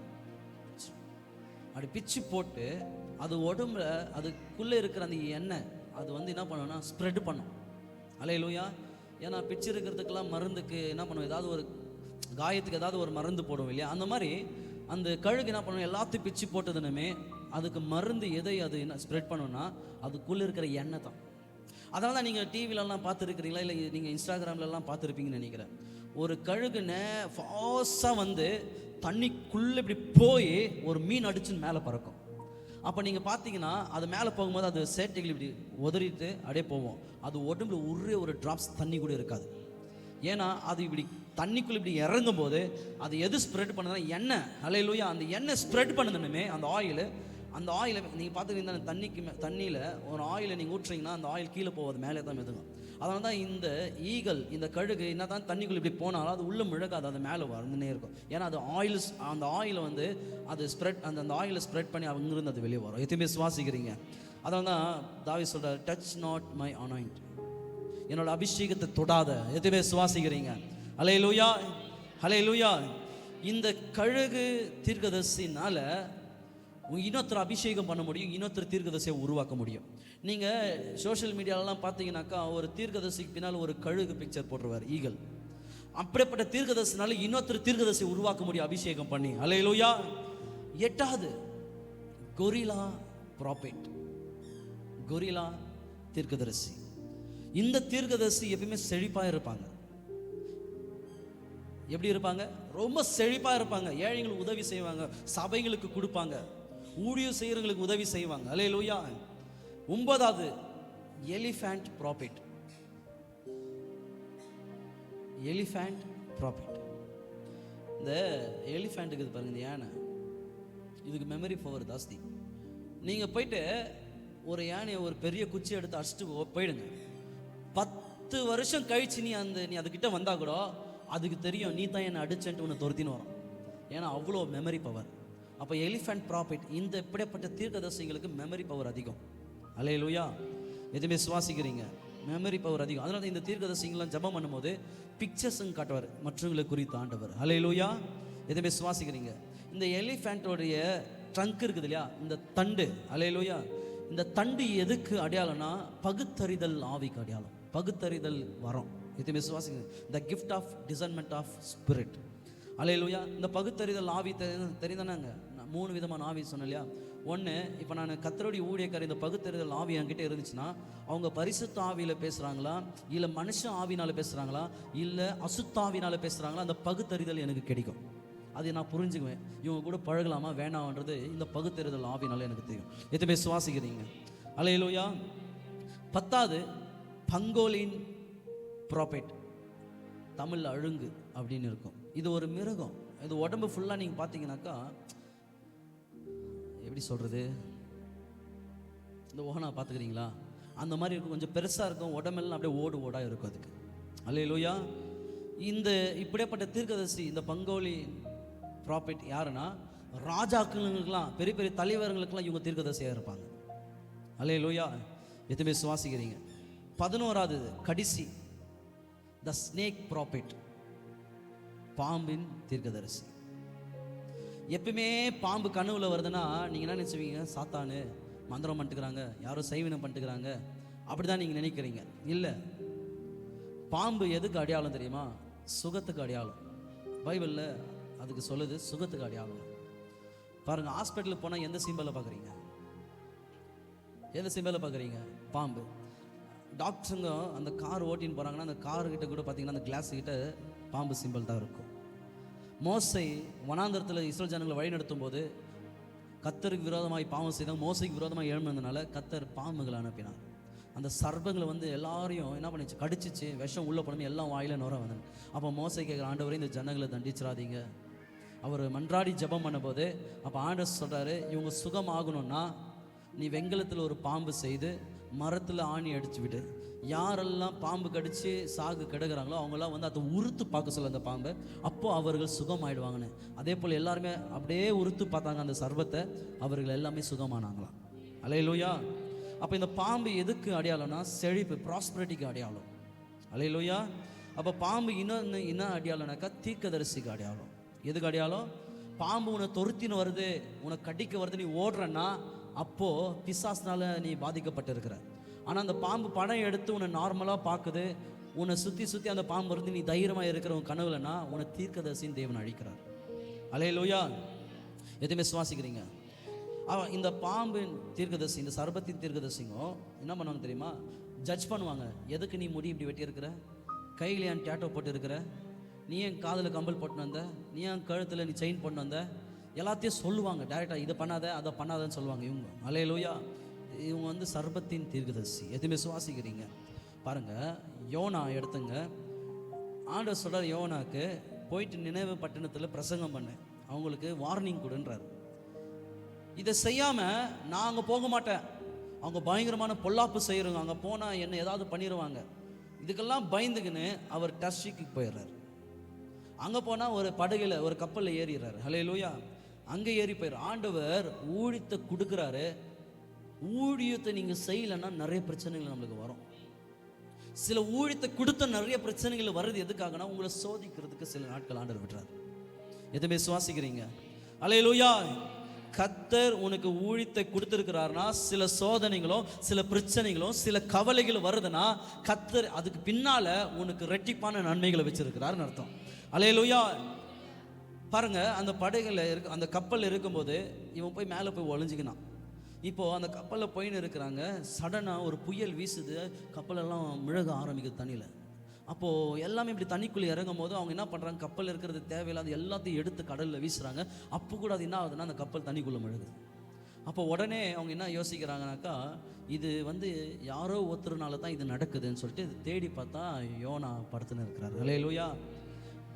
அப்படி பிச்சு போட்டு அது உடம்புல அதுக்குள்ளே இருக்கிற அந்த எண்ணெய் அது வந்து என்ன பண்ணுன்னா ஸ்ப்ரெட் பண்ணும். அல்லேலூயா. ஏன்னா பிச்சு இருக்கிறதுக்கெல்லாம் மருந்துக்கு என்ன பண்ணுவோம், ஏதாவது ஒரு காயத்துக்கு ஏதாவது ஒரு மருந்து போடுவோம் இல்லையா, அந்த மாதிரி அந்த கழுகு என்ன பண்ணுவோம், எல்லாத்தையும் பிச்சு போட்டதுனுமே அதுக்கு மருந்து எதை அது என்ன ஸ்ப்ரெட் பண்ணோன்னா அதுக்குள்ளே இருக்கிற எண்ணெய் தான். அதனால தான் நீங்கள் டிவிலெலாம் பார்த்துருக்கிறீங்களா, இல்லை நீங்கள் இன்ஸ்டாகிராம்லலாம் பார்த்துருப்பீங்கன்னு நினைக்கிறேன். ஒரு கழுகு ஃபாஸ்ட்டாக வந்து தண்ணிக்குள்ளே இப்படி போய் ஒரு மீன் அடிச்சுன்னு மேலே பறக்கும். அப்போ நீங்கள் பார்த்தீங்கன்னா அது மேலே போகும்போது அது சேட்டைகள் இப்படி உதறிட்டு அப்படியே போவோம். அது உடம்புல ஒரு ட்ராப்ஸ் தண்ணி கூட இருக்காது. ஏன்னா அது இப்படி தண்ணிக்குள்ளே இப்படி இறங்கும் போது அது எது ஸ்ப்ரெட் பண்ணுதுன்னா எண்ணெய். அல்லேலூயா. அந்த எண்ணெய் ஸ்ப்ரெட் பண்ணணுமே அந்த ஆயிலை நீங்கள் பார்த்துக்கிட்டீங்கன்னா தண்ணியில் ஒரு ஆயிலை நீங்கள் ஊற்றுறீங்கன்னா அந்த ஆயில் கீழே போகாது, மேலே தான் மெதுங்க. அதனால தான் இந்த ஈகிள், இந்த கழுகு என்ன தான் தண்ணிக்குள்ளே இப்படி போனாலும் அது உள்ளே முழகாது, அது மேலே வந்துனே இருக்கும். ஏன்னா அது அந்த ஆயிலை வந்து அது ஸ்ப்ரெட் அந்த ஆயிலை ஸ்ப்ரெட் பண்ணி அங்கிருந்து அது வெளியே வரும். எதுவுமே சுவாசிக்கிறீங்க? அதனால தான் தாவீது சொல்றார், டச் நாட் மை அனாயிண்ட், என்னோட அபிஷேகத்தை தொடாத. எதுவுமே சுவாசிக்கிறீங்க? ஹல்லேலூயா, ஹல்லேலூயா. இந்த கழுகு தீர்க்கதரிசினால இன்னொருத்தர் அபிஷேகம் பண்ண முடியும், இன்னொருத்தர் தீர்க்கதரிசியை உருவாக்க முடியும். நீங்கள் சோஷியல் மீடியாலலாம் பார்த்தீங்கன்னாக்கா ஒரு தீர்க்கதரிசிக்கு பின்னால் ஒரு கழுகு பிக்சர் போட்டுருவார், ஈகல். அப்படிப்பட்ட தீர்க்கதரிசினால இன்னொருத்தர் தீர்க்கதரிசியை உருவாக்க முடியும் அபிஷேகம் பண்ணி. ஹல்லேலூயா. 8வது கொரில்லா ப்ராபெட், கொரில்லா தீர்க்கதரிசி. இந்த தீர்க்கதரிசி எப்பயுமே செழிப்பாக இருப்பாங்க. எப்படி இருப்பாங்க? ரொம்ப செழிப்பாக இருப்பாங்க. ஏழைங்களுக்கு உதவி செய்வாங்க, சபைகளுக்கு கொடுப்பாங்க, ஊழியம் செய்கிறவங்களுக்கு உதவி செய்வாங்க. ஹல்லேலூயா. 9வது எலிஃபண்ட் ப்ராபெட், எலிஃபண்ட் ப்ராபெட். இந்த எலிஃபண்ட்டுக்கு இது பாருங்க, இந்த யானை, இதுக்கு மெமரி பவர் ஜாஸ்தி. நீங்கள் போயிட்டு ஒரு யானையை ஒரு பெரிய குச்சி எடுத்து அடிச்சுட்டு போயிடுங்க, 10 வருஷம் கழிச்சு நீ அதுக்கிட்ட வந்தா கூட அதுக்கு தெரியும் நீ தான் என்னை அடிச்சன்ட்டு உன்னை துரத்தின்னு வரும். ஏன்னா அவ்வளோ மெமரி பவர். அப்போ எலிஃபண்ட் ப்ராபெட், இந்த இப்படிப்பட்ட தீர்க்கதரிசிகளுக்கு மெமரி பவர் அதிகம். ஹல்லேலூயா. எதுவுமே சுவாசிக்கிறீங்க? மெமரி பவர் அதிகம். அதனால இந்த தீர்க்கதரிசிங்களாம் ஜெபம் பண்ணும்போது பிக்சர்ஸும் காட்டுவார் மற்றவங்களை குறித்து ஆண்டவர். ஹல்லேலூயா. எதுவுமே சுவாசிக்கிறீங்க? இந்த எலிஃபண்ட்டோடைய ட்ரங்க் இருக்குது இல்லையா, இந்த தண்டு, ஹல்லேலூயா, இந்த தண்டு எதுக்கு அடையாளம்னா பகுத்தறிதல் ஆவிக்கு அடையாளம், பகுத்தறிதல் வரம். எதுவுமே சுவாசிங்க? The gift of discernment of spirit. Hallelujah. இந்த பகுத்தறிதல் ஆவி தெரிந்தானாங்க. 3 விதமான ஆவி சொன்னேன் இல்லையா. ஒன்று, இப்போ நான் கர்த்தருடைய ஊழியக்காரர், இந்த பகுத்தறிதல் ஆவி என்கிட்ட இருந்துச்சுன்னா அவங்க பரிசுத்த ஆவியில் பேசுகிறாங்களா, இல்லை மனுஷ ஆவினால் பேசுகிறாங்களா, இல்லை அசுத்தாவினால் பேசுகிறாங்களா, அந்த பகுத்தறிதல் எனக்கு கிடைக்கும். அதை நான் புரிஞ்சுக்குவேன். இவங்க கூட பழகலாமா வேணாம்ன்றது இந்த பகுத்தறிதல் ஆவினால எனக்கு தெரியும். எதுவுமே சுவாசிக்கிறீங்க? ஹல்லேலூயா. 10வது பங்கோலின் ப்ராபெட், தமிழில் அழுங்கு அப்படின்னு இருக்கும். இது ஒரு மிருகம். இது உடம்பு ஃபுல்லாக நீங்கள் பார்த்தீங்கன்னாக்கா எப்படி சொல்கிறது, இந்த ஓனா பார்த்துக்கிறீங்களா, அந்த மாதிரி இருக்கும். கொஞ்சம் பெருசாக இருக்கும், உடம்பெல்லாம் அப்படியே ஓடாக இருக்கும் அதுக்கு. ஹல்லேலூயா. இந்த இப்படிப்பட்ட தீர்க்கதரிசி, இந்த பங்கோலி ப்ராபெட் யாருன்னா ராஜாக்களுக்கெல்லாம், பெரிய பெரிய தலைவர்களுக்கெல்லாம் இவங்க தீர்க்கதரிசியாக இருப்பாங்க. ஹல்லேலூயா. எதுவுமே சுவாசிக்கிறீங்க? 11வது கடைசி த ஸ்னேக் ப்ராபெட், பாம்பின் தீர்க்கதரிசி. எப்பவுமே பாம்பு கனவுல வருதுன்னா நீங்கள் என்ன நினச்சுவீங்க? சாத்தானு மந்திரம் பண்ணிட்டுக்கிறாங்க, யாரோ சைவனம் பண்ணிட்டுக்கிறாங்க, அப்படிதான் நீங்கள் நினைக்கிறீங்க. இல்லை, பாம்பு எதுக்கு அடையாளம் தெரியுமா? சுகத்துக்கு அடையாளம். பைபிளில் அதுக்கு சொல்லுது, சுகத்துக்கு அடையாளம். பாருங்கள், ஹாஸ்பிட்டலுக்கு போனால் எந்த சிம்பலை பார்க்குறீங்க? எந்த சிம்பலை பார்க்குறீங்க? பாம்பு. டாக்டருங்க அந்த கார் ஓட்டின்னு போகிறாங்கன்னா அந்த காருக்கிட்ட கூட பார்த்தீங்கன்னா அந்த கிளாஸ் கிட்ட பாம்பு சிம்பிள் தான் இருக்கும். மோசை வனாந்தரத்தில் இஸ்ரேல் ஜனங்களை வழிநடத்தும் போது கர்த்தருக்கு விரோதமாய் பாவம் செய்தாங்க, மோசைக்கு விரோதமாக எழுந்ததுனால கர்த்தர் பாம்புகளை அனுப்பினார். அந்த சர்ப்பங்களை எல்லாரையும் என்ன பண்ணிச்சு? கடிச்சிச்சு, விஷம் உள்ளே போனது எல்லாம் வாயில நுர வந்தாங்க. அப்போ மோசை கேட்குற, ஆண்டவரே இந்த ஜனங்களை தண்டிச்சிடாதீங்க. அவர் மன்றாடி ஜெபம் பண்ணும்போது அப்போ ஆண்டவர் சொல்கிறாரு, இவங்க சுகம் ஆகணும்னா நீ வெங்கலத்தில் ஒரு பாம்பு செய்து மரத்தில் ஆணி அடிச்சு விடு. யாரெல்லாம் பாம்பு கடிச்சு சாகு கிடக்குறாங்களோ அவங்களாம் அதை உறுத்து பார்க்க சொல்ல அந்த பாம்பை, அப்போ அவர்கள் சுகமாயிடுவாங்கன்னு. அதே போல் எல்லாருமே அப்படியே உறுத்து பார்த்தாங்க அந்த சர்வத்தை, அவர்கள் எல்லாமே சுகமானாங்களாம். ஹல்லேலூயா. அப்போ இந்த பாம்பு எதுக்கு அடையாளம்னா செழிப்பு, ப்ராஸ்பரிட்டிக்கு அடையாளம். ஹல்லேலூயா. அப்போ பாம்பு இன்னொன்று என்ன அடையாளம்னாக்கா தீர்க்கதரிசிக்கு அடையாளம். எதுக்கு அடையாளம்? பாம்பு உன்னை தொருத்தின்னு வருது, உன்னை கடிக்க வருது, நீ ஓடுறன்னா அப்போது பிசாஸ்னால நீ பாதிக்கப்பட்டிருக்கிற. ஆனால் அந்த பாம்பு படம் எடுத்து உன்னை நார்மலாக பார்க்குது, உன்னை சுற்றி அந்த பாம்பு இருந்து நீ தைரியமாக இருக்கிற உன் கனவுலன்னா உன்னை தீர்க்கதரிசின்னு தேவன் அழிக்கிறார். ஹல்லேலூயா. எதுவுமே சுவாசிக்கிறீங்க? இந்த பாம்பின் தீர்க்கதரிசி, இந்த சர்பத்தின் தீர்க்கதரிசிங்க என்ன பண்ணுவாங்க தெரியுமா? ஜட்ஜ் பண்ணுவாங்க. எதுக்கு நீ முடி இப்படி வெட்டி இருக்கிற? கையில் ஏன் டேட்டோ போட்டு இருக்கிற? நீ ஏன் காதில் கம்பல் போட்டு வந்த? நீ ஏன் கழுத்தில் நீ செயின் போட்டு வந்த? எல்லாத்தையும் சொல்லுவாங்க டைரெக்டாக, இதை பண்ணாத அதை பண்ணாதன்னு சொல்லுவாங்க இவங்க. ஹல்லேலூயா. இவங்க சர்பத்தின் தீர்க்கதரிசி. எதுவுமே சுவாசிக்கிறீங்க? பாருங்கள், யோனா எடுத்துங்க. ஆண்டவர் சொல்கிறார் யோனாக்கு, போயிட்டு நினைவு பட்டணத்தில் பிரசங்கம் பண்ணு, அவங்களுக்கு வார்னிங் கொடுன்றார். இதை செய்யாமல் நான் அங்கே போக மாட்டேன், அவங்க பயங்கரமான பொல்லாப்பு செய்கிறவங்க, அங்கே போனால் என்ன ஏதாவது பண்ணிடுவாங்க, இதுக்கெல்லாம் பயந்துக்குன்னு அவர் டர்ஷிக்கு போயிடுறாரு. அங்கே போனால் ஒரு படகுல ஒரு கப்பலில் ஏறிடுறாரு. ஹல்லேலூயா. அங்கே ஏறி போயிடுற ஆண்டவர் ஊழியத்தை கொடுக்குறாரு. ஊழியத்தை நீங்கள் செய்யலைன்னா நிறைய பிரச்சனைகள் நம்மளுக்கு வரும். சில ஊழியத்தை கொடுத்த நிறைய பிரச்சனைகள் வருது எதுக்காகனா உங்களை சோதிக்கிறதுக்கு சில நாட்கள் ஆண்டவர் விட்டுறாரு. எதுவுமே சுவாசிக்கிறீங்க? அல்லேலூயா. கர்த்தர் உனக்கு ஊழியத்தை கொடுத்துருக்கிறாருன்னா சில சோதனைகளும் சில பிரச்சனைகளும் சில கவலைகளும் வருதுன்னா கர்த்தர் அதுக்கு பின்னால உனக்கு ரெட்டிப்பான நன்மைகளை வச்சிருக்கிறாருன்னு அர்த்தம். அல்லேலூயா. பாருங்க, அந்த படகுல இருக்கு, அந்த கப்பல் இருக்கும்போது இவன் போய் மேலே போய் ஒளிஞ்சிக்கினான். இப்போது அந்த கப்பலில் போயின்னு இருக்கிறாங்க. சடனாக ஒரு புயல் வீசுது, கப்பலெல்லாம் முழுக ஆரம்பிக்குது தண்ணியில். அப்போது எல்லாமே இப்படி தண்ணிக்குள்ளே இறங்கும் போது அவங்க என்ன பண்ணுறாங்க, கப்பல் இருக்கிறது தேவையில்லாத எல்லாத்தையும் எடுத்து கடலில் வீசுகிறாங்க. அப்போ கூட அது என்ன ஆகுதுன்னா அந்த கப்பல் தண்ணிக்குள்ளே முழுகுது. அப்போ உடனே அவங்க என்ன யோசிக்கிறாங்கனாக்கா, இது யாரோ ஒருத்தருனால தான் இது நடக்குதுன்னு சொல்லிட்டு இது தேடி பார்த்தா யோனா படுத்துன்னு இருக்கிறாரு. அல்லேலூயா.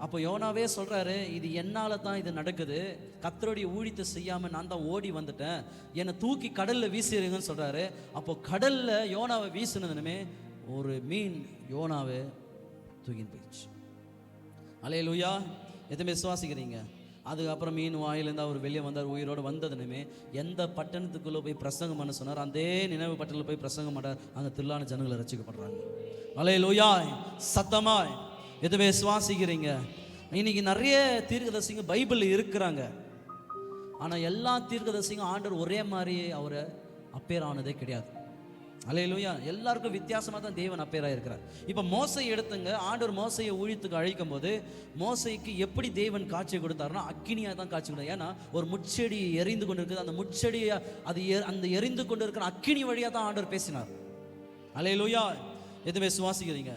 அப்போ யோனாவே சொல்கிறாரு, இது என்னால் தான் இது நடக்குது, கர்த்தருடைய ஊழியத்தை செய்யாமல் நான் தான் ஓடி வந்துட்டேன், என்னை தூக்கி கடலில் வீசிடுங்கன்னு சொல்கிறாரு. அப்போ கடலில் யோனாவை வீசினதுனுமே ஒரு மீன் யோனாவை தூக்கின்னு போயிடுச்சு. அல்லேலூயா. எதுவுமே சுவாசிக்கிறீங்க? அதுக்கப்புறம் மீன் வாயிலேருந்து அவர் வெளியே வந்தார். உயிரோடு வந்ததுனுமே எந்த பட்டணத்துக்குள்ளே போய் பிரசங்கம் பண்ண சொன்னார், அதே நினைவு பட்டணத்தில் போய் பிரசங்கம் பண்ணார். அங்கே திரளான ஜனங்களை ரட்சிக்கப்படுறாங்க. அல்லேலூயா. சத்தமாய் எதுவே சுவாசிக்கிறீங்க? இன்னைக்கு நிறைய தீர்க்கதரிசிங்க பைபிளில் இருக்கிறாங்க. ஆனால் எல்லா தீர்க்கதரிசிங்க ஆண்டவர் ஒரே மாதிரி அவரை அப்பேர் ஆனதே கிடையாது. அல்லேலூயா. எல்லாருக்கும் வித்தியாசமாக தான் தேவன் அப்பேராக இருக்கிறார். இப்போ மோசை எடுத்துங்க. ஆண்டவர் மோசையை ஊழியத்துக்கு அழைக்கும் போது மோசைக்கு எப்படி தேவன் காட்சி கொடுத்தாருன்னா அக்கினியாக தான் காட்சி கொடுத்தார். ஏன்னா ஒரு முட்செடி எரிந்து கொண்டு இருக்குது, அந்த முட்செடியை அந்த எரிந்து கொண்டு இருக்கிற அக்கினி வழியாக தான் ஆண்டவர் பேசினார். அல்லேலூயா. எதுவே சுவாசிக்கிறீங்க?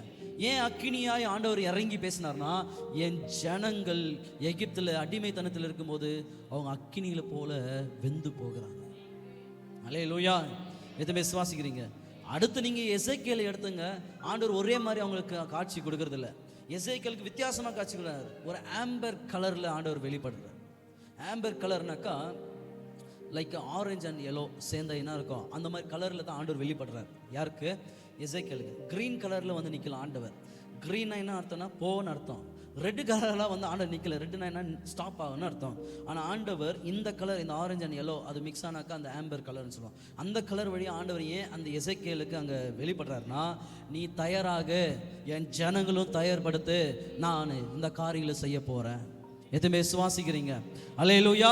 ஏன் அக்கினியாய் ஆண்டவர் இறங்கி பேசினார்னா, என் ஜனங்கள் எகிப்தில் அடிமைத்தனத்தில் இருக்கும்போது அவங்க அக்கினியில போல வெந்து போகிறாங்க. அல்லேலூயா. எதுவுமே சுவாசிக்கிறீங்க? அடுத்து நீங்கள் எசேக்கியேலை எடுத்துங்க. ஆண்டவர் ஒரே மாதிரி அவங்களுக்கு காட்சி கொடுக்கறது இல்லை. எசேக்கியேலுக்கு வித்தியாசமாக காட்சி கொடுக்குறாரு. ஒரு ஆம்பர் கலரில் ஆண்டவர் வெளிப்படுறார். ஆம்பர் கலர்னாக்கா லைக் ஆரஞ்சு அண்ட் எல்லோ சேர்ந்த என்ன இருக்கும், அந்த மாதிரி கலரில் தான் ஆண்டவர் வெளிப்படுறார். யாருக்கு? எசேக்கியேலுக்கு. க்ரீன் கலரில் நிற்கல ஆண்டவர். க்ரீனா என்ன அர்த்தம்னா போன்னு அர்த்தம். ரெட் கலரெலாம் ஆண்டவர் நிற்கல. ரெட்டுனா என்ன, ஸ்டாப் ஆகுன்னு அர்த்தம். ஆனால் ஆண்டவர் இந்த கலர், இந்த ஆரஞ்சு அண்ட் எல்லோ அது மிக்ஸ் ஆனாக்கா அந்த ஆம்பர் கலர்னு சொல்லுவோம். அந்த கலர் வழியாக ஆண்டவர் ஏன் அந்த எசேக்கியேலுக்கு அங்கே வெளிப்படுறாருனா, நீ தயாராக, என் ஜனங்களும் தயார்படுத்து, நான் இந்த காரியங்களை செய்ய போகிறேன். எதுவுமே சுவாசிக்கிறீங்க? அல்லேலூயா.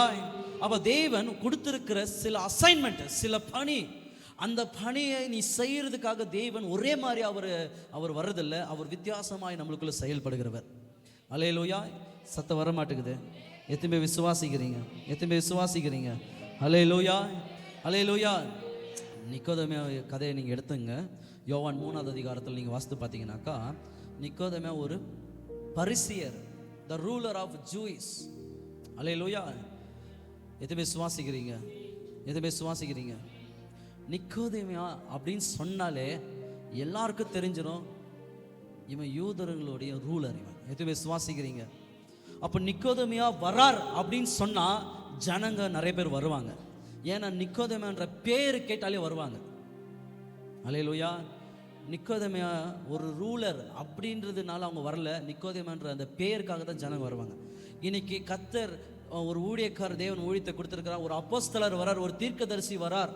அப்போ தேவன் கொடுத்திருக்கிற சில அசைன்மெண்ட், சில பணி, அந்த பணியை நீ செய்யறதுக்காக தேவன் ஒரே மாதிரி அவர் வர்றதில்லை. அவர் வித்தியாசமாய் நம்மளுக்குள்ள செயல்படுகிறவர். அல்லேலூயா. சத்தம் வர மாட்டேங்குது. எத்தனை விசுவாசிக்கிறீங்க? எத்தனை விசுவாசிக்கிறீங்க? அல்லேலூயா. அல்லேலூயா. நிக்கோதேமியா கதையை நீங்கள் எடுத்துங்க. யோவான் 3ஆவது அதிகாரத்தில் நீங்கள் வாசித்து பார்த்தீங்கன்னாக்கா, நிக்கோதேமியா ஒரு பரிசியர், த ரூலர் ஆஃப் ஜூயிஸ். அல்லேலூயா. எதுவுமே சுவாசிக்கிறீங்க? எதுவுமே சுவாசிக்கிறீங்க? நிக்கோதேமியா அப்படின்னு சொன்னாலே எல்லாருக்கும் தெரிஞ்சிடும், இவன் யூதர்களுடைய ரூலர் இவன். எதுவுமே சுவாசிக்கிறீங்க? அப்போ நிக்கோதேமியா வரார் அப்படின்னு சொன்னால் ஜனங்க நிறைய பேர் வருவாங்க. ஏன்னா நிக்கோதேமியான்ற பேர் கேட்டாலே வருவாங்க. அல்லேலூயா. நிக்கோதேமியா ஒரு ரூலர் அப்படின்றதுனால அவங்க வரல, நிக்கோதேமியான்ற அந்த பேருக்காக தான் ஜனங்க வருவாங்க. இன்னைக்கு கர்த்தர் ஒரு ஊழியக்காரர் தேவன் ஊழியத்தை கொடுத்துருக்கிறார், ஒரு அப்போஸ்தலர் வரார், ஒரு தீர்க்கதரிசி வரார்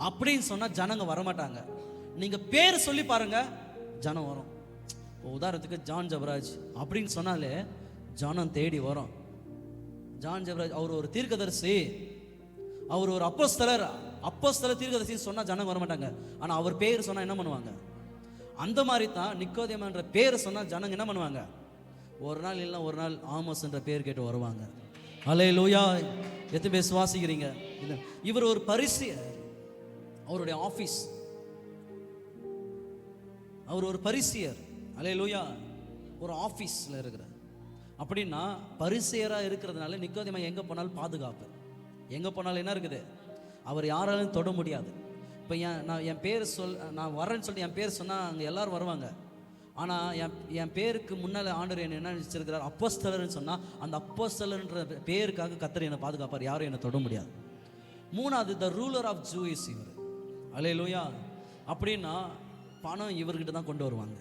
அப்படின்னு சொன்னால் ஜனங்க வரமாட்டாங்க. நீங்கள் பேர் சொல்லி பாருங்க, ஜனம் வரும். உதாரணத்துக்கு ஜான் ஜபராஜ் அப்படின்னு சொன்னாலே ஜனம் தேடி வரும். ஜான் ஜபராஜ் அவர் ஒரு தீர்க்கதரிசி, அவர் ஒரு அப்போஸ்தலர் தீர்க்கதரிசின்னு சொன்னால் ஜனங்க வரமாட்டாங்க. ஆனால் அவர் பேர் சொன்னால் என்ன பண்ணுவாங்க? அந்த மாதிரி தான் நிக்கோதேமியான்ற பேர் சொன்னால் ஜனங்க என்ன பண்ணுவாங்க? ஒரு நாள் இல்லை ஒரு நாள் ஆமோஸ் என்ற பேர் கேட்டு வருவாங்க. அல்லேலூயா. எத்தனை பேர் சுவாசிக்கிறீங்க? இவர் ஒரு பரிசியர். அவருடைய ஆஃபீஸ், அவர் ஒரு பரிசியர். அல்லேலூயா. ஒரு ஆஃபீஸில் இருக்கிறார். அப்படின்னா பரிசியராக இருக்கிறதுனால நிக்கோதேமியா எங்கே போனாலும் பாதுகாப்பு. எங்கே போனாலும் என்ன இருக்குது, அவர் யாராலும் தொட முடியாது. இப்போ என் பேர் நான் வரேன்னு சொல்லிட்டு என் பேர் சொன்னால் அங்கே எல்லோரும் வருவாங்க. ஆனால் என் பேருக்கு முன்னால் ஆண்டவர் என்ன நினைச்சிருக்கிறார், அப்போஸ்தலர்னு சொன்னால் அந்த அப்போஸ்தலர்ன்ற பேருக்காக கர்த்தர் என்னை பாதுகாப்பார், யாரும் என்னை தொட முடியாது. 3ஆவது த ரூலர் ஆஃப் ஜூயிஸ் இவர். அல்லேலூயா. அப்படின்னா பணம் இவர்கிட்ட தான் கொண்டு வருவாங்க.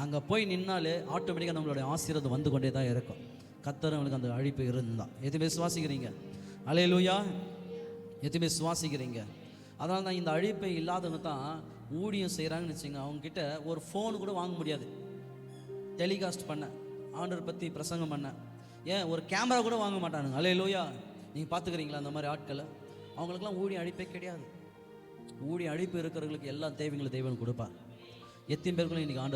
அங்கே போய் நின்னாலே ஆட்டோமேட்டிக்காக நம்மளுடைய ஆசீர்வாதம் வந்து கொண்டே தான் இருக்கும். கர்த்தர் அவங்களுக்கு அந்த அழிப்பு இருந்தால். எதுவுமே சுவாசிக்கிறீங்க? அல்லேலூயா. எதுவுமே சுவாசிக்கிறீங்க? அதனால தான் இந்த அழைப்பை இல்லாதவங்க தான் ஊழியம் செய்கிறாங்கன்னு வச்சுங்க. அவங்கக்கிட்ட ஒரு ஃபோன் கூட வாங்க முடியாது டெலிகாஸ்ட் பண்ண, ஆண்டவர் பற்றி பிரசங்கம் பண்ண. ஏன் ஒரு கேமரா கூட வாங்க மாட்டானுங்க. அல்லேலூயா. நீங்கள் பார்த்துக்கிறீங்களா அந்த மாதிரி ஆட்களை? அவங்களுக்கெல்லாம் ஊழிய அழைப்பே கிடையாது. ஊழிய அழைப்பு இருக்கிறவங்களுக்கு எல்லா தேவைகளும் தேவன் கொடுப்பார். எத்தனை பேருக்குள்ள இன்றைக்கி ஆண்டவர்